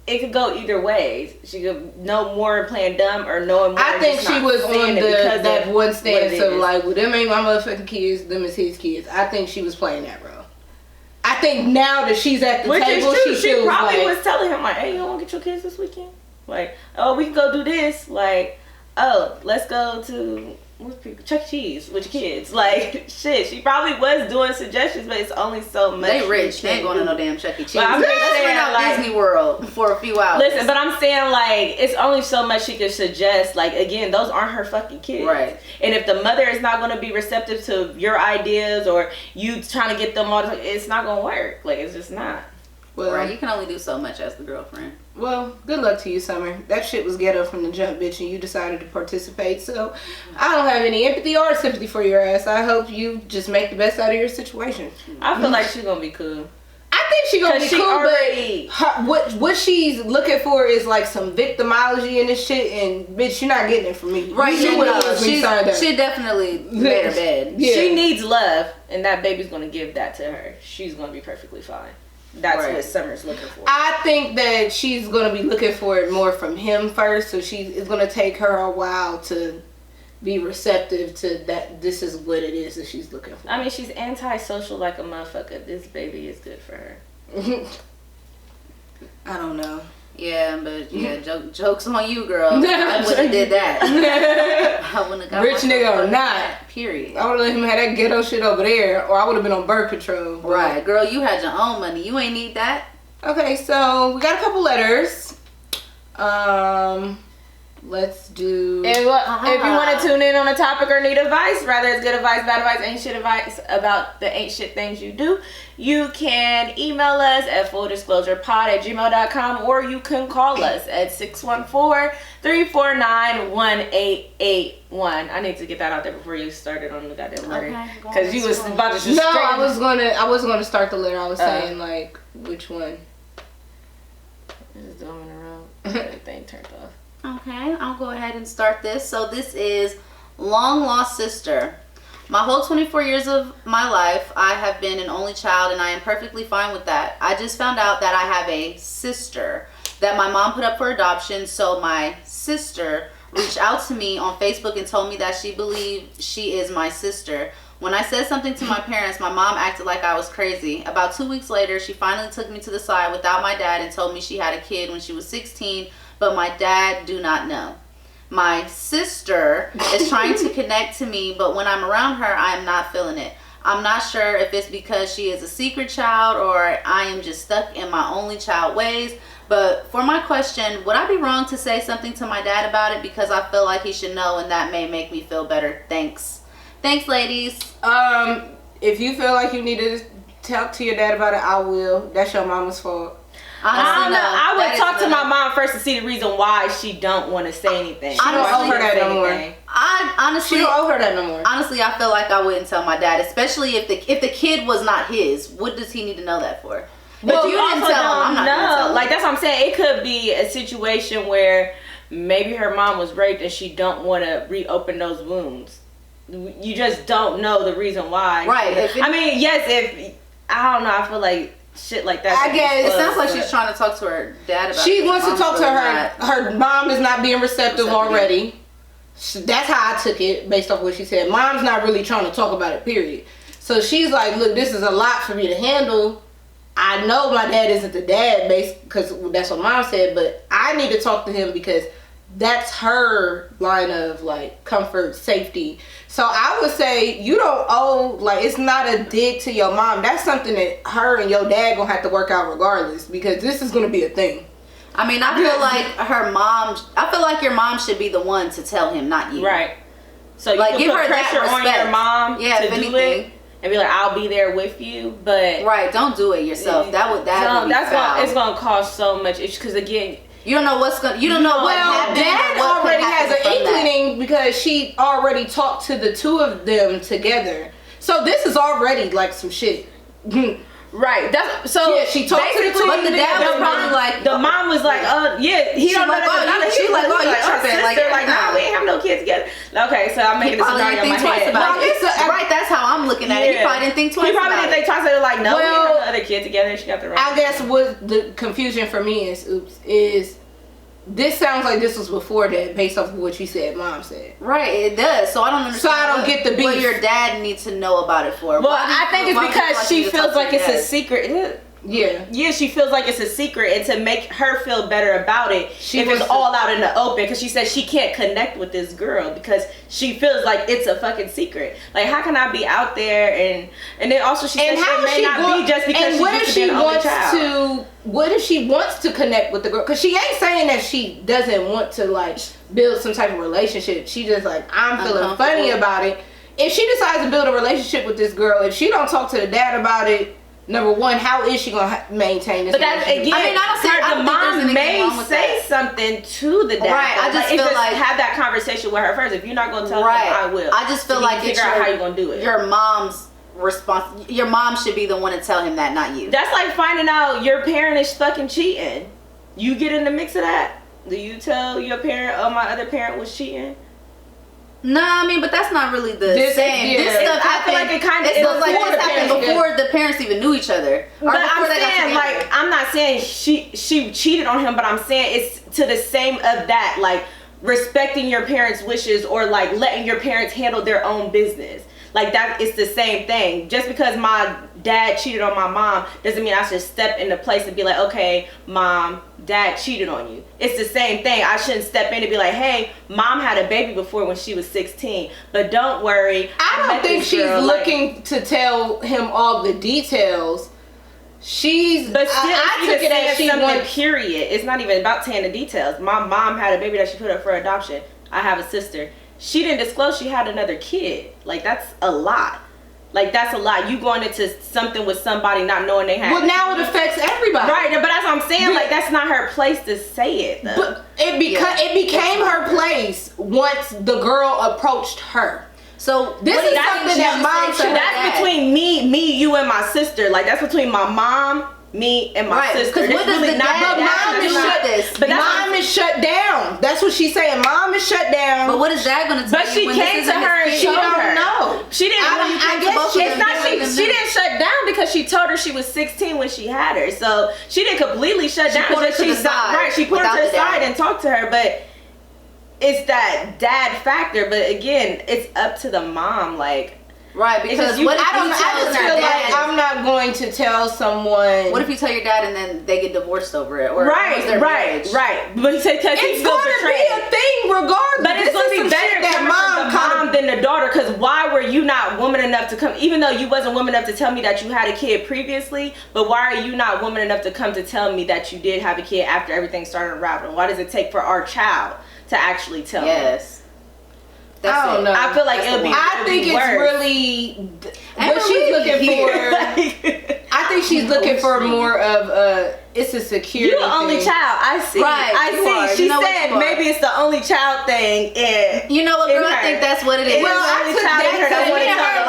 It could go either way. She could know more playing dumb or knowing more. I think she was on that one stance of like, well, them ain't my motherfucking kids. Them is his kids. I think she was playing that role. I think now that she's at the table, she probably was telling him like, hey, you don't want to get your kids this weekend? Like, oh, we can go do this. Like, oh, let's go to Chuck E. Cheese with your kids. Like, shit, she probably was doing suggestions, but it's only so much. They rich. They ain't going to no damn Chuck E. Cheese. Let's rent out Disney World for a few hours. Listen, but I'm saying, like, it's only so much she could suggest. Like, again, those aren't her fucking kids. Right. And if the mother is not going to be receptive to your ideas or you trying to get them all, it's not going to work. Like, it's just not. Well, right, you can only do so much as the girlfriend. Well, good luck to you, Summer. That shit was ghetto from the jump, bitch, and you decided to participate. So, I don't have any empathy or sympathy for your ass. I hope you just make the best out of your situation. I feel like she's gonna be cool. I think she's gonna be cool, but what she's looking for is like some victimology in this shit, and bitch, you're not getting it from me. Right? She definitely made her bed. Yeah. She needs love, and that baby's gonna give that to her. She's gonna be perfectly fine. That's what Summer's looking for. I think that she's going to be looking for it more from him first. So it's going to take her a while to be receptive to that. This is what it is that she's looking for. I mean, she's antisocial like a motherfucker. This baby is good for her. I don't know. Yeah, but jokes on you, girl. I wouldn't have did that. I wouldn't have got rich nigga or not. Period. I would have let him have that ghetto shit over there, or I would have been on birth control. Right, girl, you had your own money. You ain't need that. Okay, so we got a couple letters. Let's do. If you want to tune in on a topic or need advice, rather it's good advice, bad advice, ain't shit advice about the ain't shit things you do, you can email us at fulldisclosurepod@gmail.com, or you can call us at 614-349-1881. I need to get that out there before you started on the goddamn letter, because you was about to just. No, I wasn't gonna start the letter. I was saying like which one. Just do them in a row. Everything turned off. Okay, I'll go ahead and start this. So this is Long Lost Sister. My whole 24 years of my life, I have been an only child, and I am perfectly fine with that. I just found out that I have a sister that my mom put up for adoption. So my sister reached out to me on Facebook and told me that she believed she is my sister. When I said something to my parents, my mom acted like I was crazy. About 2 weeks later, she finally took me to the side without my dad and told me she had a kid when she was 16, but my dad do not know. My sister is trying to connect to me, but when I'm around her, I am not feeling it. I'm not sure if it's because she is a secret child or I am just stuck in my only child ways. But for my question, would I be wrong to say something to my dad about it, because I feel like he should know and that may make me feel better? Thanks. Thanks, ladies. If you feel like you need to talk to your dad about it, I will. That's your mama's fault. Honestly, I would talk to my mom first to see the reason why she don't want to say anything. I don't owe her that no more. Honestly, she don't owe her that no more. Honestly, I feel like I wouldn't tell my dad, especially if the kid was not his. What does he need to know that for? But well, you didn't tell him. I'm not gonna tell him. Like, that's what I'm saying. It could be a situation where maybe her mom was raped and she don't want to reopen those wounds. You just don't know the reason why. Right. I mean, yes, I don't know, I feel like shit like that. I guess it sounds like she's trying to talk to her dad about it. She wants to talk to her mom is not being receptive already. That's how I took it based off what she said. Mom's not really trying to talk about it, period. So she's like, look, this is a lot for me to handle. I know my dad isn't the dad, because that's what mom said, but I need to talk to him because that's her line of like comfort, safety. So I would say you don't owe, like, it's not a dig to your mom. That's something that her and your dad gonna have to work out regardless, because this is gonna be a thing. I mean, I feel like your mom should be the one to tell him, not you. Right. So you like, can give put her pressure on your mom to do it and be like, I'll be there with you, but right, don't do it yourself. It's gonna cause so much. Because again, You don't know what's going. You don't know what happened. Dad already has an inkling because she already talked to the two of them together. So this is already like some shit. Right. That's so. Yeah, she talked to the two. But the dad was probably like, the mom was like, yeah, he don't know that. She like, oh, you tripping? Like, nah, we ain't have no kids together. Okay, so I'm making a scenario in my head. Right, that's how I'm looking at it. He probably didn't think twice. He probably didn't think twice. They're like, no, we have no other kid together. She got the right. I guess what the confusion for me is this sounds like this was before that, based off of what you said, Mom said. Right, it does. So I don't understand. So I don't get the beef. What your dad needs to know about it for. Well, I think it's because she feels like it's a secret. Yeah, she feels like it's a secret, and to make her feel better about it, if it's all out in the open, because she says she can't connect with this girl because she feels like it's a fucking secret. Like, how can I be out there and then also she says it may not be just because and what if she wants to? What if she wants to connect with the girl? Because she ain't saying that she doesn't want to like build some type of relationship. She just like, I'm feeling funny about it. If she decides to build a relationship with this girl, if she don't talk to the dad about it. Number one, how is she gonna maintain this? But that's again. I mean, the mom may say something to the dad. Right. I just feel like have that conversation with her first. If you're not gonna tell her, I will. I just feel like figure out how you're gonna do it. Your mom's response. Your mom should be the one to tell him that, not you. That's like finding out your parent is fucking cheating. You get in the mix of that. Do you tell your parent, oh, my other parent was cheating? No, I mean, but that's not really the same. This stuff happened. I feel like it kind of happened before the parents even knew each other. But I'm saying, like, I'm not saying she cheated on him, but I'm saying it's to the same of that, like respecting your parents' wishes or like letting your parents handle their own business. Like that, it's the same thing. Just because my dad cheated on my mom doesn't mean I should step into place and be like, okay, mom, dad cheated on you. It's the same thing. I shouldn't step in and be like, hey, mom had a baby before when she was 16, but don't worry. I don't think she's looking to tell him all the details. But still, I took it as something. Period. It's not even about saying the details. My mom had a baby that she put up for adoption. I have a sister. She didn't disclose she had another kid. Like, that's a lot. Like, that's a lot. You going into something with somebody not knowing they had. Well, now it affects everybody. Right, but that's what I'm saying. Like, that's not her place to say it, though. But it became her place once the girl approached her. So this is something that mom should. That's between me, you, and my sister. Like, that's between my mom, me, and my sister. Because what does the dad Mom is shut down. That's what she's saying. Mom is shut down. But what is dad going to tell you? But she came to her and she don't know. She didn't. She didn't shut down because she told her she was 16 when she had her. So she didn't completely shut down. Put her to the side. Right. She put her to the side and talked to her, but. It's that dad factor, but again, it's up to the mom. Like, right? Because I just feel like I'm not going to tell someone. What if you tell your dad and then they get divorced over it? Or right. But he said because it's going to be a thing regardless. But it's going to be better that mom than the daughter. Because why were you not woman enough to come? Even though you wasn't woman enough to tell me that you had a kid previously, but why are you not woman enough to come to tell me that you did have a kid after everything started unraveling? Why does it take for our child to actually tell me? I don't know. I feel like it'll be. I think it's really what she's looking for. I think she's looking for more of it's a security. You're the only child. I see. Right. I see. She said maybe it's the only child thing. You know what, girl? I think that's what it is. Well, I took her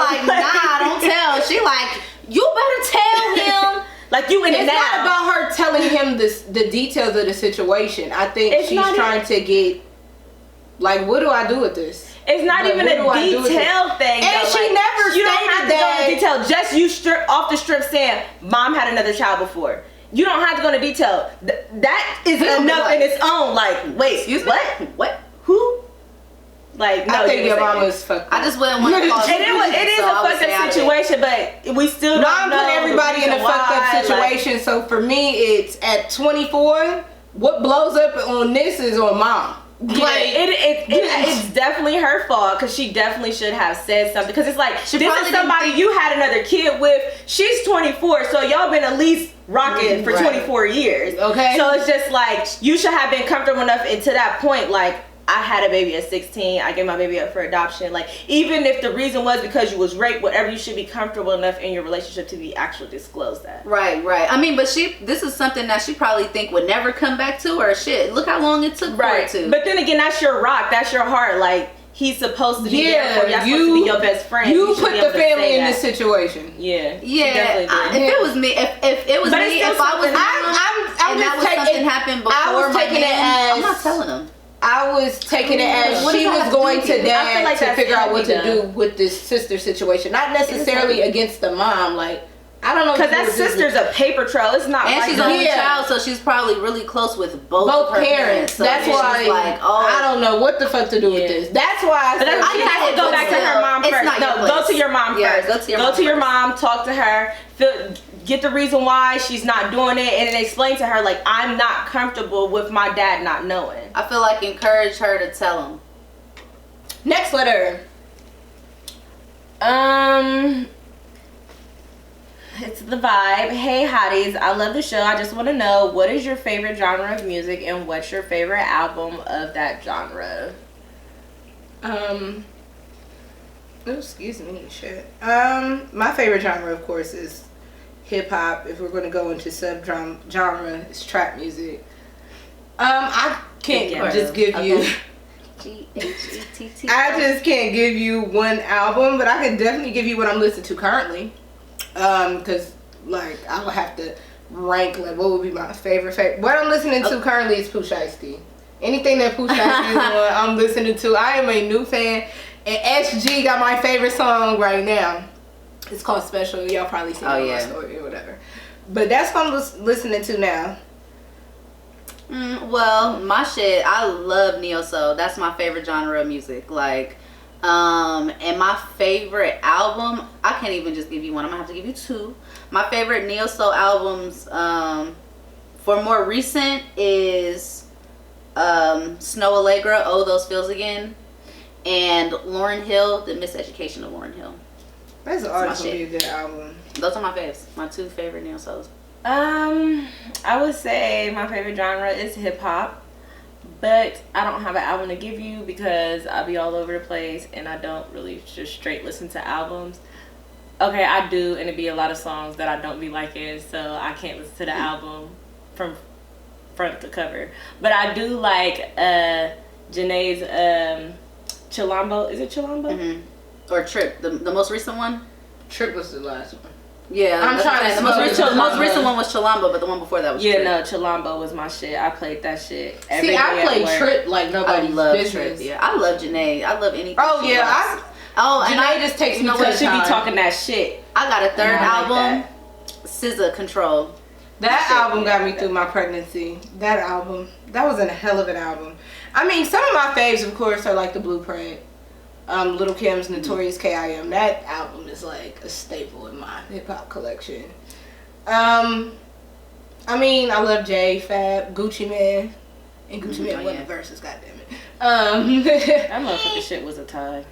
like, nah, don't tell. She like, you better tell him. Like you in it now. It's not about her telling him the details of the situation. I think she's trying to get like, what do I do with this? It's not even a detail thing. And though. she like, never you stated don't have to go into detail. Just you strip off the strip saying mom had another child before. You don't have to go into detail. That is enough in its own. Like, wait, excuse me? What? Who? Like, no, I think your mom was fucked up. I just wouldn't want to call it is a fucked up situation, but we still don't know. I'm putting everybody in a fucked up situation. Like, so for me, it's at 24. What blows up on this is on mom. Like it's definitely her fault because she definitely should have said something. Because it's like this is somebody you had another kid with. She's 24, so y'all been at least rocking for 24 years. Okay. So it's just like you should have been comfortable enough to that point. Like, I had a baby at 16. I gave my baby up for adoption. Like, even if the reason was because you was raped, whatever, you should be comfortable enough in your relationship to be actually disclose that. Right. I mean, but this is something that she probably think would never come back to her. Shit, look how long it took for it to. But then again, that's your rock. That's your heart. Like, he's supposed to be there for you. You're supposed to be your best friend. You put the family in this situation. Yeah. If it was me, if it was me, if I was something happened before my man, I'm not telling him. I was taking it as she was going to dad to figure out what to do with this sister situation. Not necessarily against the mom. Like, I don't know. Because that sister's a paper trail. It's not. And she's only child, so she's probably really close with both parents. So that's why. Like, I don't know what the fuck to do with this. That's why. I have to go back to her mom first. No, go to your mom first. Go to your mom. Talk to her. Get the reason why she's not doing it, and then explain to her, like, I'm not comfortable with my dad not knowing. I feel like encourage her to tell him. Next letter. It's the vibe. Hey hotties, I love the show. I just want to know, what is your favorite genre of music and what's your favorite album of that genre? Excuse me, shit. My favorite genre, of course, is hip hop. If we're going to go into genre, it's trap music. I can't just give you. I just can't give you one album, but I can definitely give you what I'm listening to currently. Because like I would have to rank like what would be my favorite. What I'm listening to currently is Pooh Shiesty. Anything that Pooh Shiesty is on, I'm listening to. I am a new fan, and SG got my favorite song right now. It's called Special. Y'all probably seen my story or whatever. But that's what I'm listening to now. Well, my shit, I love neo soul. That's my favorite genre of music. Like, and my favorite album, I can't even just give you one. I'm gonna have to give you two. My favorite neo soul albums, for more recent, is Snow Allegra, Oh Those Feels Again, and Lauryn Hill, The Miseducation of Lauryn Hill. That's always gonna be a good album. Those are my faves. My two favorite neo souls. I would say my favorite genre is hip hop, but I don't have an album to give you because I'll be all over the place and I don't really just straight listen to albums. Okay, I do, and it'd be a lot of songs that I don't be liking, so I can't listen to the album from front to cover. But I do like Janae's Chilombo. Is it Chilombo? Mm-hmm. Or Trip, the most recent one. Trip was the last one. Yeah, I'm trying to. The most recent one was Chilombo, but the one before that was Trip. No, Chilombo was my shit. I played that shit every day. See, I played Trip like nobody loves Trip. Yeah, I love Janae. I love anything. Oh yeah, Janae just takes me to the she be talking that shit. I got a third album, SZA Control. That album got me through my pregnancy. That was a hell of an album. I mean, some of my faves, of course, are like The Blueprint. Little Kim's Notorious K.I.M. That album is like a staple in my hip hop collection. I mean, I love Jay, Fab, Gucci Man, and Gucci Man won the verses. Goddammit. That motherfucking shit was a tie.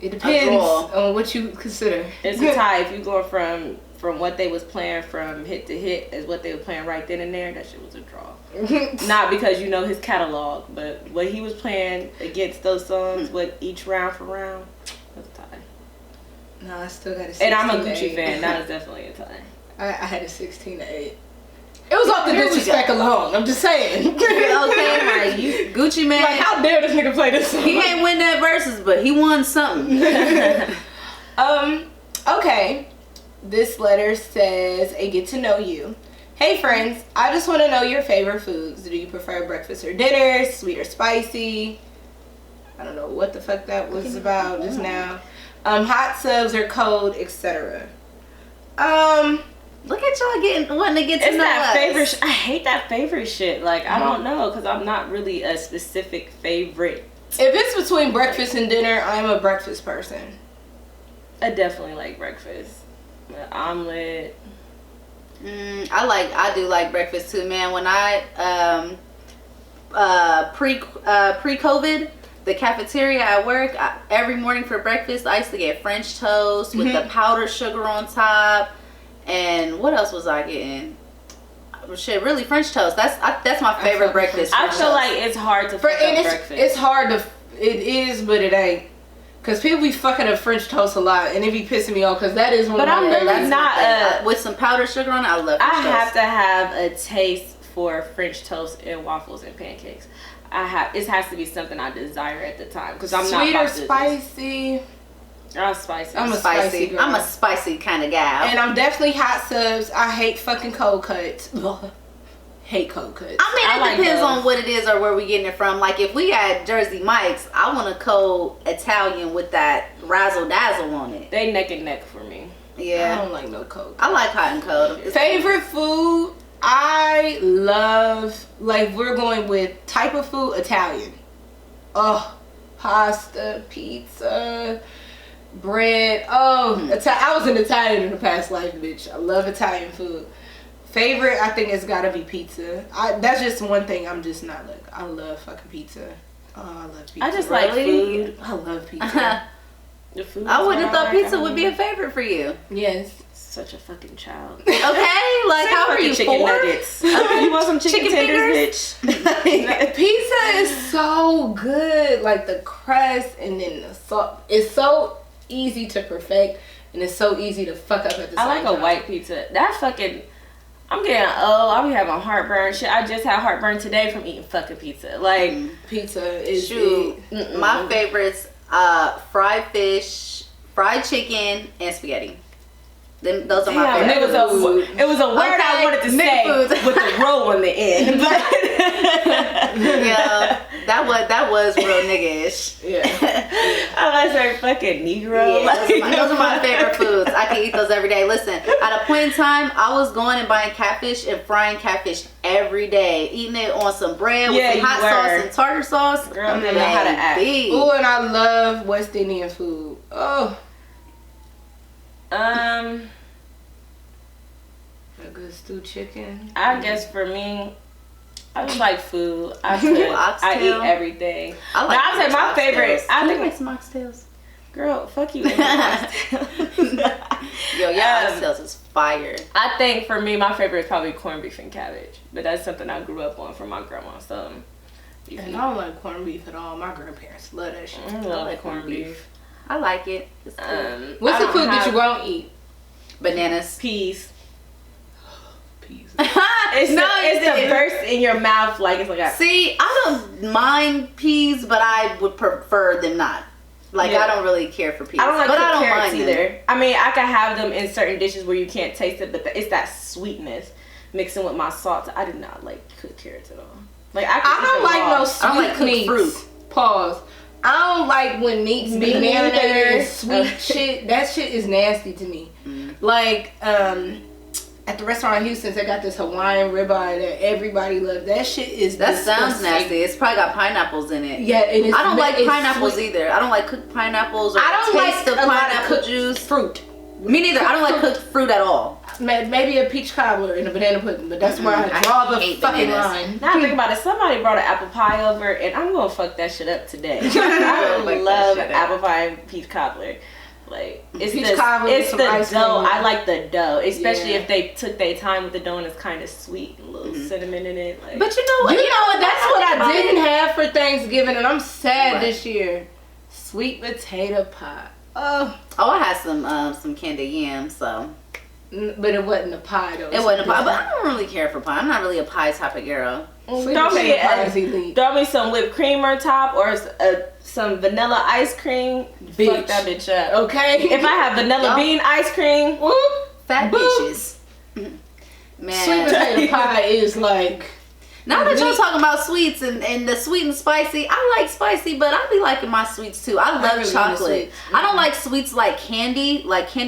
It depends on what you consider. It's a tie. If you go from what they was playing from hit to hit as what they were playing right then and there, that shit was a draw. Not because you know his catalog, but what he was playing against those songs with each round for round, that's a tie. No, I still got a 16-8. And I'm a Gucci fan. That is definitely a tie. I had a 16-8. It was off the disrespect alone. I'm just saying. Okay, like you, Gucci Man. Like, how dare this nigga play this song? He ain't win that versus, but he won something. Okay. This letter says, "A get to know you. Hey friends, I just want to know your favorite foods. Do you prefer breakfast or dinner, sweet or spicy?" I don't know what the fuck that was about just now. Hot subs or cold, etc. Look at y'all wanting to get to know us. Favorite. I hate that favorite shit. Like, I don't know, because I'm not really a specific favorite. If it's between breakfast and dinner, I'm a breakfast person. I definitely like breakfast. An omelet. I do like breakfast too, man. When I pre-COVID, the cafeteria at work, every morning for breakfast I used to get French toast with the powdered sugar on top. And what else was I getting? shit, really French toast. That's my favorite breakfast. I feel like it's hard to fuck up breakfast. It's hard to. It is, but it ain't. Cause people be fucking up French toast a lot, and it be pissing me off. Cause that is one of my favorites. But I'm really not with some powdered sugar on it. I love. I have to have a taste for French toast and waffles and pancakes. It has to be something I desire at the time. Cause I'm sweet not or spicy. I'm spicy. I'm a spicy girl. I'm a spicy kind of gal. And I'm definitely hot subs. I hate fucking cold cuts. Hate cold cuts. I mean, it depends on what it is or where we getting it from. Like, if we at Jersey Mike's, I want a cold Italian with that razzle dazzle on it. They neck and neck for me. Yeah. I don't like no cold. I like hot and cold. Favorite food? I love, like, we're going with type of food, Italian. Oh, pasta, pizza, bread. Oh, I was an Italian in the past life, bitch. I love Italian food. Favorite, I think it's gotta be pizza. That's just one thing I'm just not like. I love fucking pizza. Oh, I love pizza. I just like food. I love pizza. The food. I would have thought pizza would be a favorite for you. Yes. Such a fucking child. Okay, like how are you, chicken 4? nuggets. You want some chicken tenders, bitch? Pizza is so good. Like the crust and then the salt. It's so easy to perfect and it's so easy to fuck up at the same time. I like a white pizza. That fucking... I'm getting I'll be having heartburn. Shit, I just had heartburn today from eating fucking pizza. Like pizza is my favorites: fried fish, fried chicken, and spaghetti. Those are my favorites. It was a word I wanted to say with the roll on the end. But yeah, that was real niggish. Yeah. I like say fucking Negro. Yeah, those are my favorite foods. I can eat those every day. Listen, at a point in time, I was going and buying catfish and frying catfish every day, eating it on some bread with some hot sauce and tartar sauce. Girl, I didn't know how to act. Ooh, and I love West Indian food. Oh. A good stewed chicken. I guess for me, I just like food. I eat everything. I say my favorite. I think make some oxtails. Girl, fuck you. Yo, oxtails is fire. I think for me, my favorite is probably corned beef and cabbage, but that's something I grew up on from my grandma. So, and I don't like corned beef at all. My grandparents love that shit. I love corned beef. I like it. It's cool. What's the food that you won't eat? Bananas. Peas. Peas. It's the burst in your mouth like it's like a... See, I don't mind peas, but I would prefer them not. Like, I don't really care for peas. I don't like carrots mind either. them. I mean, I can have them in certain dishes where you can't taste it, but it's that sweetness mixing with my salt. I do not like cooked carrots at all. Like I don't like no sweet I don't like cooked fruit. Pause. I don't like when meats be marinated in sweet shit. That shit is nasty to me. Like, at the restaurant in Houston, they got this Hawaiian ribeye that everybody loves. That shit is disgusting. Sounds nasty. It's probably got pineapples in it. Yeah, and I don't like pineapples either. I don't like cooked pineapples or I don't taste like of pineapple juice. Fruit. Me neither. I don't like cooked fruit at all. Maybe a peach cobbler and a banana pudding, but that's where I draw the fucking line. Now I think about it, somebody brought an apple pie over, and I'm gonna fuck that shit up today. I love apple pie and peach cobbler. Like it's the dough. I like the dough, especially if they took their time with the dough and it's kind of sweet, a little cinnamon in it. Like, but you know what? That's what I didn't have for Thanksgiving, and I'm sad this year. Sweet potato pie. Oh, I had some candied yams, so. But it wasn't a pie though. It wasn't a pie, but I don't really care for pie. I'm not really a pie type of girl. Throw me some whipped cream on top or some vanilla ice cream. Bitch. Fuck that bitch up. Okay. If I have vanilla bean ice cream, fat bitches. Man, sweet potato pie is like. Now that y'all talking about sweets and the sweet and spicy, I like spicy, but I be liking my sweets too. I love chocolate. I don't like sweets like candy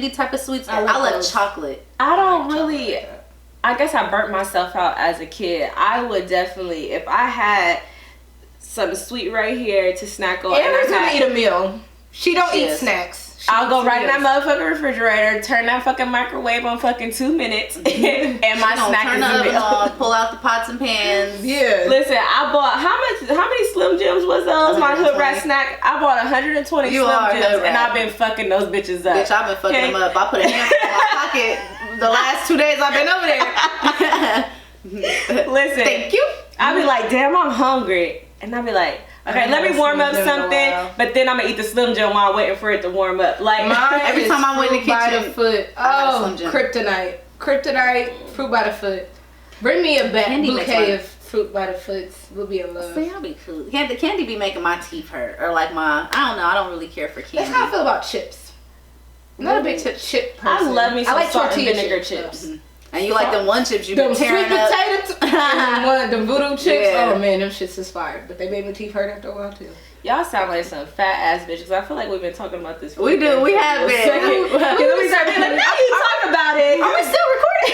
type of sweets. I love chocolate. I don't really. I guess I burnt myself out as a kid. I would definitely, if I had some sweet right here to snack on. Amber's gonna eat a meal. She don't eat snacks. I'll go right in that motherfucking refrigerator, turn that fucking microwave on fucking 2 minutes, and my snack is a meal. Pull out the pots and pans. Yeah. Listen, I bought how many Slim Jims was those? My hood rat snack. I bought 120 Slim Jims, and I've been fucking those bitches up. Bitch, I've been fucking them up. I put a handful in my pocket the last 2 days I've been over there. Listen, Thank you. I be like, damn, I'm hungry, and I be like, okay, let me warm up something, but then I'm gonna eat the Slim Jim while waiting for it to warm up. Like every time I went in the by the kitchen, foot. Oh, kryptonite, fruit by the foot. Bring me a bouquet of fruit by the foot. We'll be in love. See, I'll be cool. Candy be making my teeth hurt, or like I don't know. I don't really care for candy. That's how I feel about chips. I'm not a big chip person. I love me some I like salt and tortilla vinegar chips. Mm-hmm. And you like them one chips you been Them tearing sweet up. potato and one of the voodoo chips. Yeah. Oh man, them shits is fire. But they made my teeth hurt after a while too. Y'all sound like some fat ass bitches. I feel like we've been talking about this. We do. We have been. Then we start being like, now you talk about it. Are we still recording?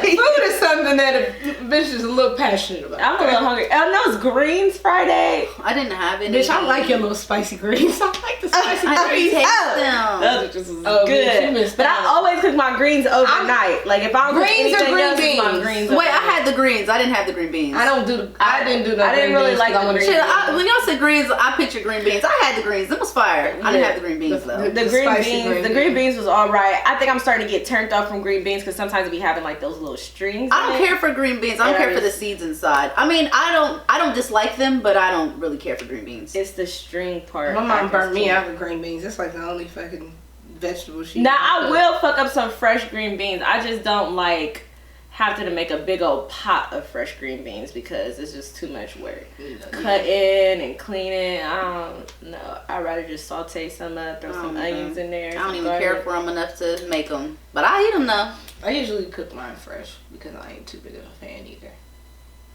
Food is something that a bitch is a little passionate about. I'm a little hungry. Oh, those greens Friday. I didn't have any. Bitch, I like your little spicy greens. I like the spicy I greens. didn't taste them. Those are just Oh, good. bitch, you missed But out. I always cook my greens overnight. Like if I don't cook Greens or anything green else, it's my beans? greens. Wait, I overnight. had the greens. I didn't have the green beans. I didn't do no I didn't green really beans like 'cause I the wanna green eat Shit, when y'all said greens, I pictured green beans. I had the greens. Them was fire. I didn't have the green beans though. The green spicy beans, green the green beans was all right. I think I'm starting to get turned off from green beans because sometimes we having like those little strings. I don't care for green beans. I don't care for the seeds inside. I mean, I don't dislike them, but I don't really care for green beans. It's the string part. My mom burnt me out with green beans. That's like the only fucking vegetable she. Now I will fuck up some fresh green beans. I just don't like have to make a big old pot of fresh green beans because it's just too much work. Cutting and cleaning. I don't know. I'd rather just saute some up, throw some onions in there. I don't even care for them enough to make them, but I eat them though. I usually cook mine fresh because I ain't too big of a fan either.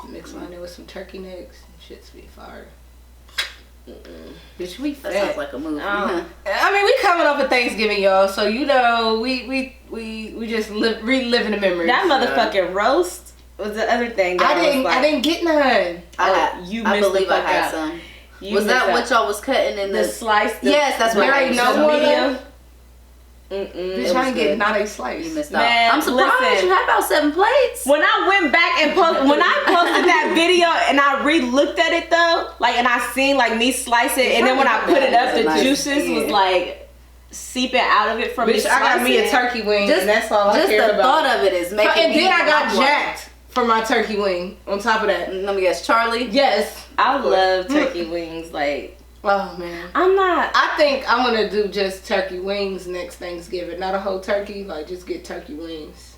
Mix mine in with some turkey necks and shit's be fire. Bitch, we That fat. sounds like a movie. I mean, we coming off of Thanksgiving, y'all. So you know, we just reliving the memories. That motherfucking roast was the other thing. That I didn't get none. I believe I had some. Was that what y'all was cutting in the slice? Yes, that's what I ain't no medium. Bitch, I ain't getting not a slice. You missed Man, out. I'm surprised listen. you had about 7 plates. When I went back and when I posted that video and I re-looked at it though, like, and I seen like me slice it, and then when I put it up, the juices was like seeping out of it from me. Bitch, I got me a turkey wing, and that's all I care about. Just the thought of it is making me. And then I got jacked for my turkey wing. On top of that, let me guess, Charlie. Yes, I love turkey wings. Like, oh man, I think I'm gonna do just turkey wings next Thanksgiving. Not a whole turkey, like just get turkey wings.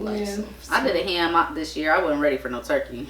I did a ham this year. I wasn't ready for no turkey.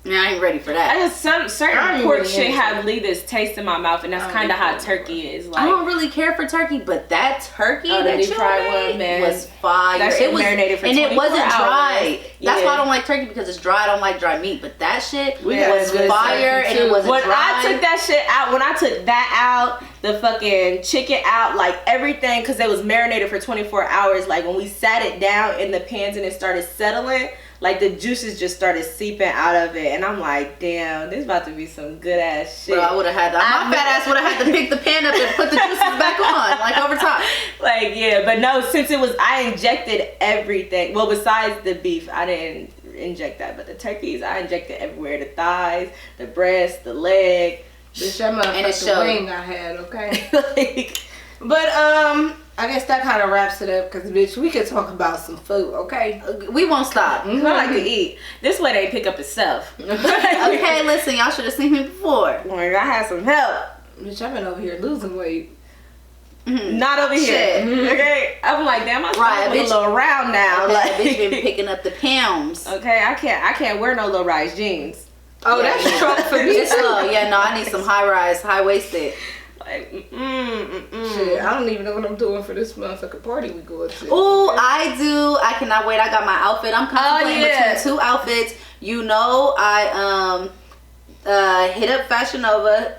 I ain't ready for that. I just certain pork shit have leave this taste in my mouth, and that's kind of how turkey is. Like, I don't really care for turkey, but that turkey that you fried made was fire. That shit marinated for 24 and it wasn't dry. hours. That's why I don't like turkey, because it's dry. I don't like dry meat, but that shit was good fire, and it wasn't when dry. I took that shit out, when I took that out, the fucking chicken out, like everything, because it was marinated for 24 hours. Like when we sat it down in the pans and it started settling, like the juices just started seeping out of it, and I'm like, damn, this about to be some good ass shit. Bro, I would have had that. My fat ass would have had to pick the pan up and put the juices back on, like over top. Like, yeah, but no, since it was, I injected everything. Well, besides the beef, I didn't inject that, but the turkeys, I injected everywhere. The thighs, the breast, the leg. Bitch, that motherfucking wing I had, okay? Like, but I guess that kind of wraps it up, because bitch, we could talk about some food, okay? We won't stop. I like to eat. This way they pick up itself. Okay, listen, y'all should have seen me before. Like, I had some help. Bitch, I've been over here losing weight. Not over here. Okay, I'm like, damn, my stomach a little round now. Okay, Like, bitch been picking up the pounds. Okay, I can't wear no low rise jeans. Oh, Yeah, that's Trump for me. It's low. Yeah, no, I need some high rise, high waisted. Like, Shit, I don't even know what I'm doing for this motherfucking party we going to. Ooh, I do. I cannot wait. I got my outfit. I'm contemplating between 2 outfits. You know, I hit up Fashion Nova.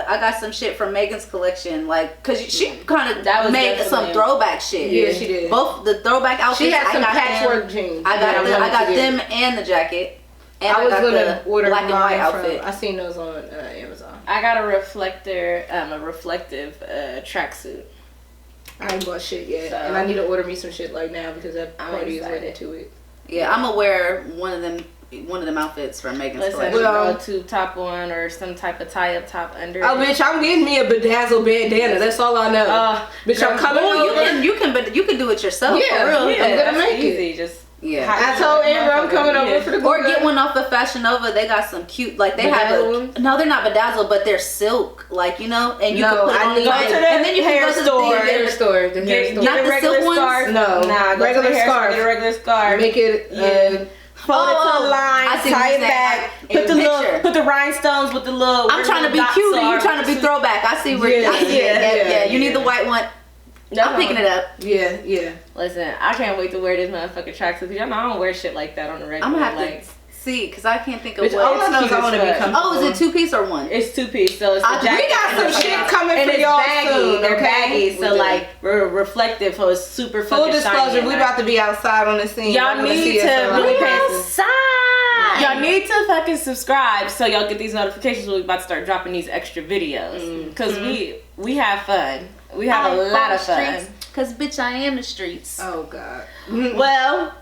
I got some shit from Megan's collection, like, cause she kind of made some throwback shit. Yeah, she did. Both the throwback outfits. She had some patchwork jeans. I got them and the jacket. And I was got gonna order black and white outfit. I seen those on Amazon. I got a reflective tracksuit. I ain't bought shit yet, So, and I need to order me some shit like now because that party is excited. waiting to it. Yeah, I'm gonna wear one of them outfits from Megan's Let's collection. have a tube top on or some type of tie up top under. Oh, bitch, I'm getting me a bedazzled bandana. That's all I know. Bitch, I'm coming over. You can do it yourself. Yeah, for real. I'm gonna make easy. it. Just Yeah. I told Amber I'm coming over for the Or get one off of Fashion Nova. They got some cute, like they Bedazzled? have. No, they're not bedazzled, but they're silk, like, you know, and you No, can put it I on need the to go to the and then you hair can go to store. the hair store. The hair store. Not Get a the regular silk ones? scarf. No, Nah, go regular to the hair store, scarf. get a regular scarf. Make it. Fold it to the line, I see tie what it you're back, saying. put the rhinestones with the little. I'm trying to be cute and you're trying to be throwback. I see where Yeah, I see it. yeah, You need the white one. I'm picking it up. Yeah. Listen, I can't wait to wear this motherfucking tracksuit because y'all know I don't wear shit like that on the regular. I'm gonna have to see because I can't think of Bitch, what. all I know is I want to be comfortable. Oh, is it 2-piece or 1? It's 2-piece, so it's the jacket. We got some shit coming and for it's y'all baggy. soon. They're Okay? baggy, We so do. like we're reflective, so it's super Full fucking disclosure, shiny. we about to be outside on the scene. Y'all need to really pay attention. Outside. Y'all need to fucking subscribe so y'all get these notifications when we about to start dropping these extra videos. Because we have fun. We have a lot of fun. Because, bitch, I am the streets. Oh God. Well,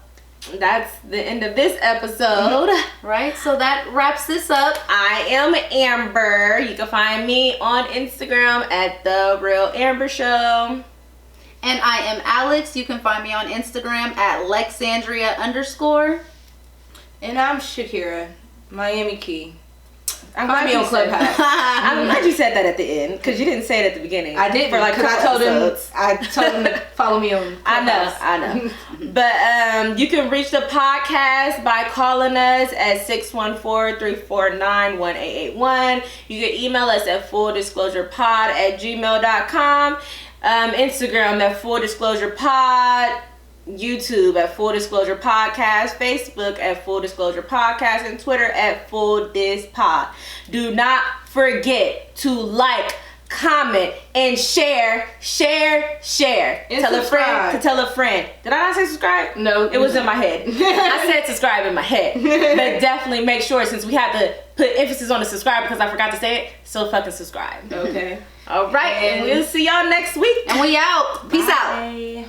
that's the end of this episode. Right? So that wraps this up. I am Amber. You can find me on Instagram at The Real Amber Show. And I am Alex. You can find me on Instagram at Lexandria_. And I'm Shakira, Miami Key. I'm Find me on Clubhouse. I'm glad you said that at the end because you didn't say it at the beginning. I did for like because episodes. I told him to follow me on Clubhouse. I know. But you can reach the podcast by calling us at 614-349-1881. You can email us at fulldisclosurepod@gmail.com. Instagram at fulldisclosurepod. YouTube at Full Disclosure Podcast, Facebook at Full Disclosure Podcast, and Twitter at FullDisPod. Do not forget to like, comment, and share. And tell subscribe. a friend to tell a friend. Did I not say subscribe? No. It was in my head. I said subscribe in my head. But definitely make sure, since we have to put emphasis on the subscribe because I forgot to say it, so fucking subscribe. Okay. All right, and we'll see y'all next week. And we out. Peace out. Bye.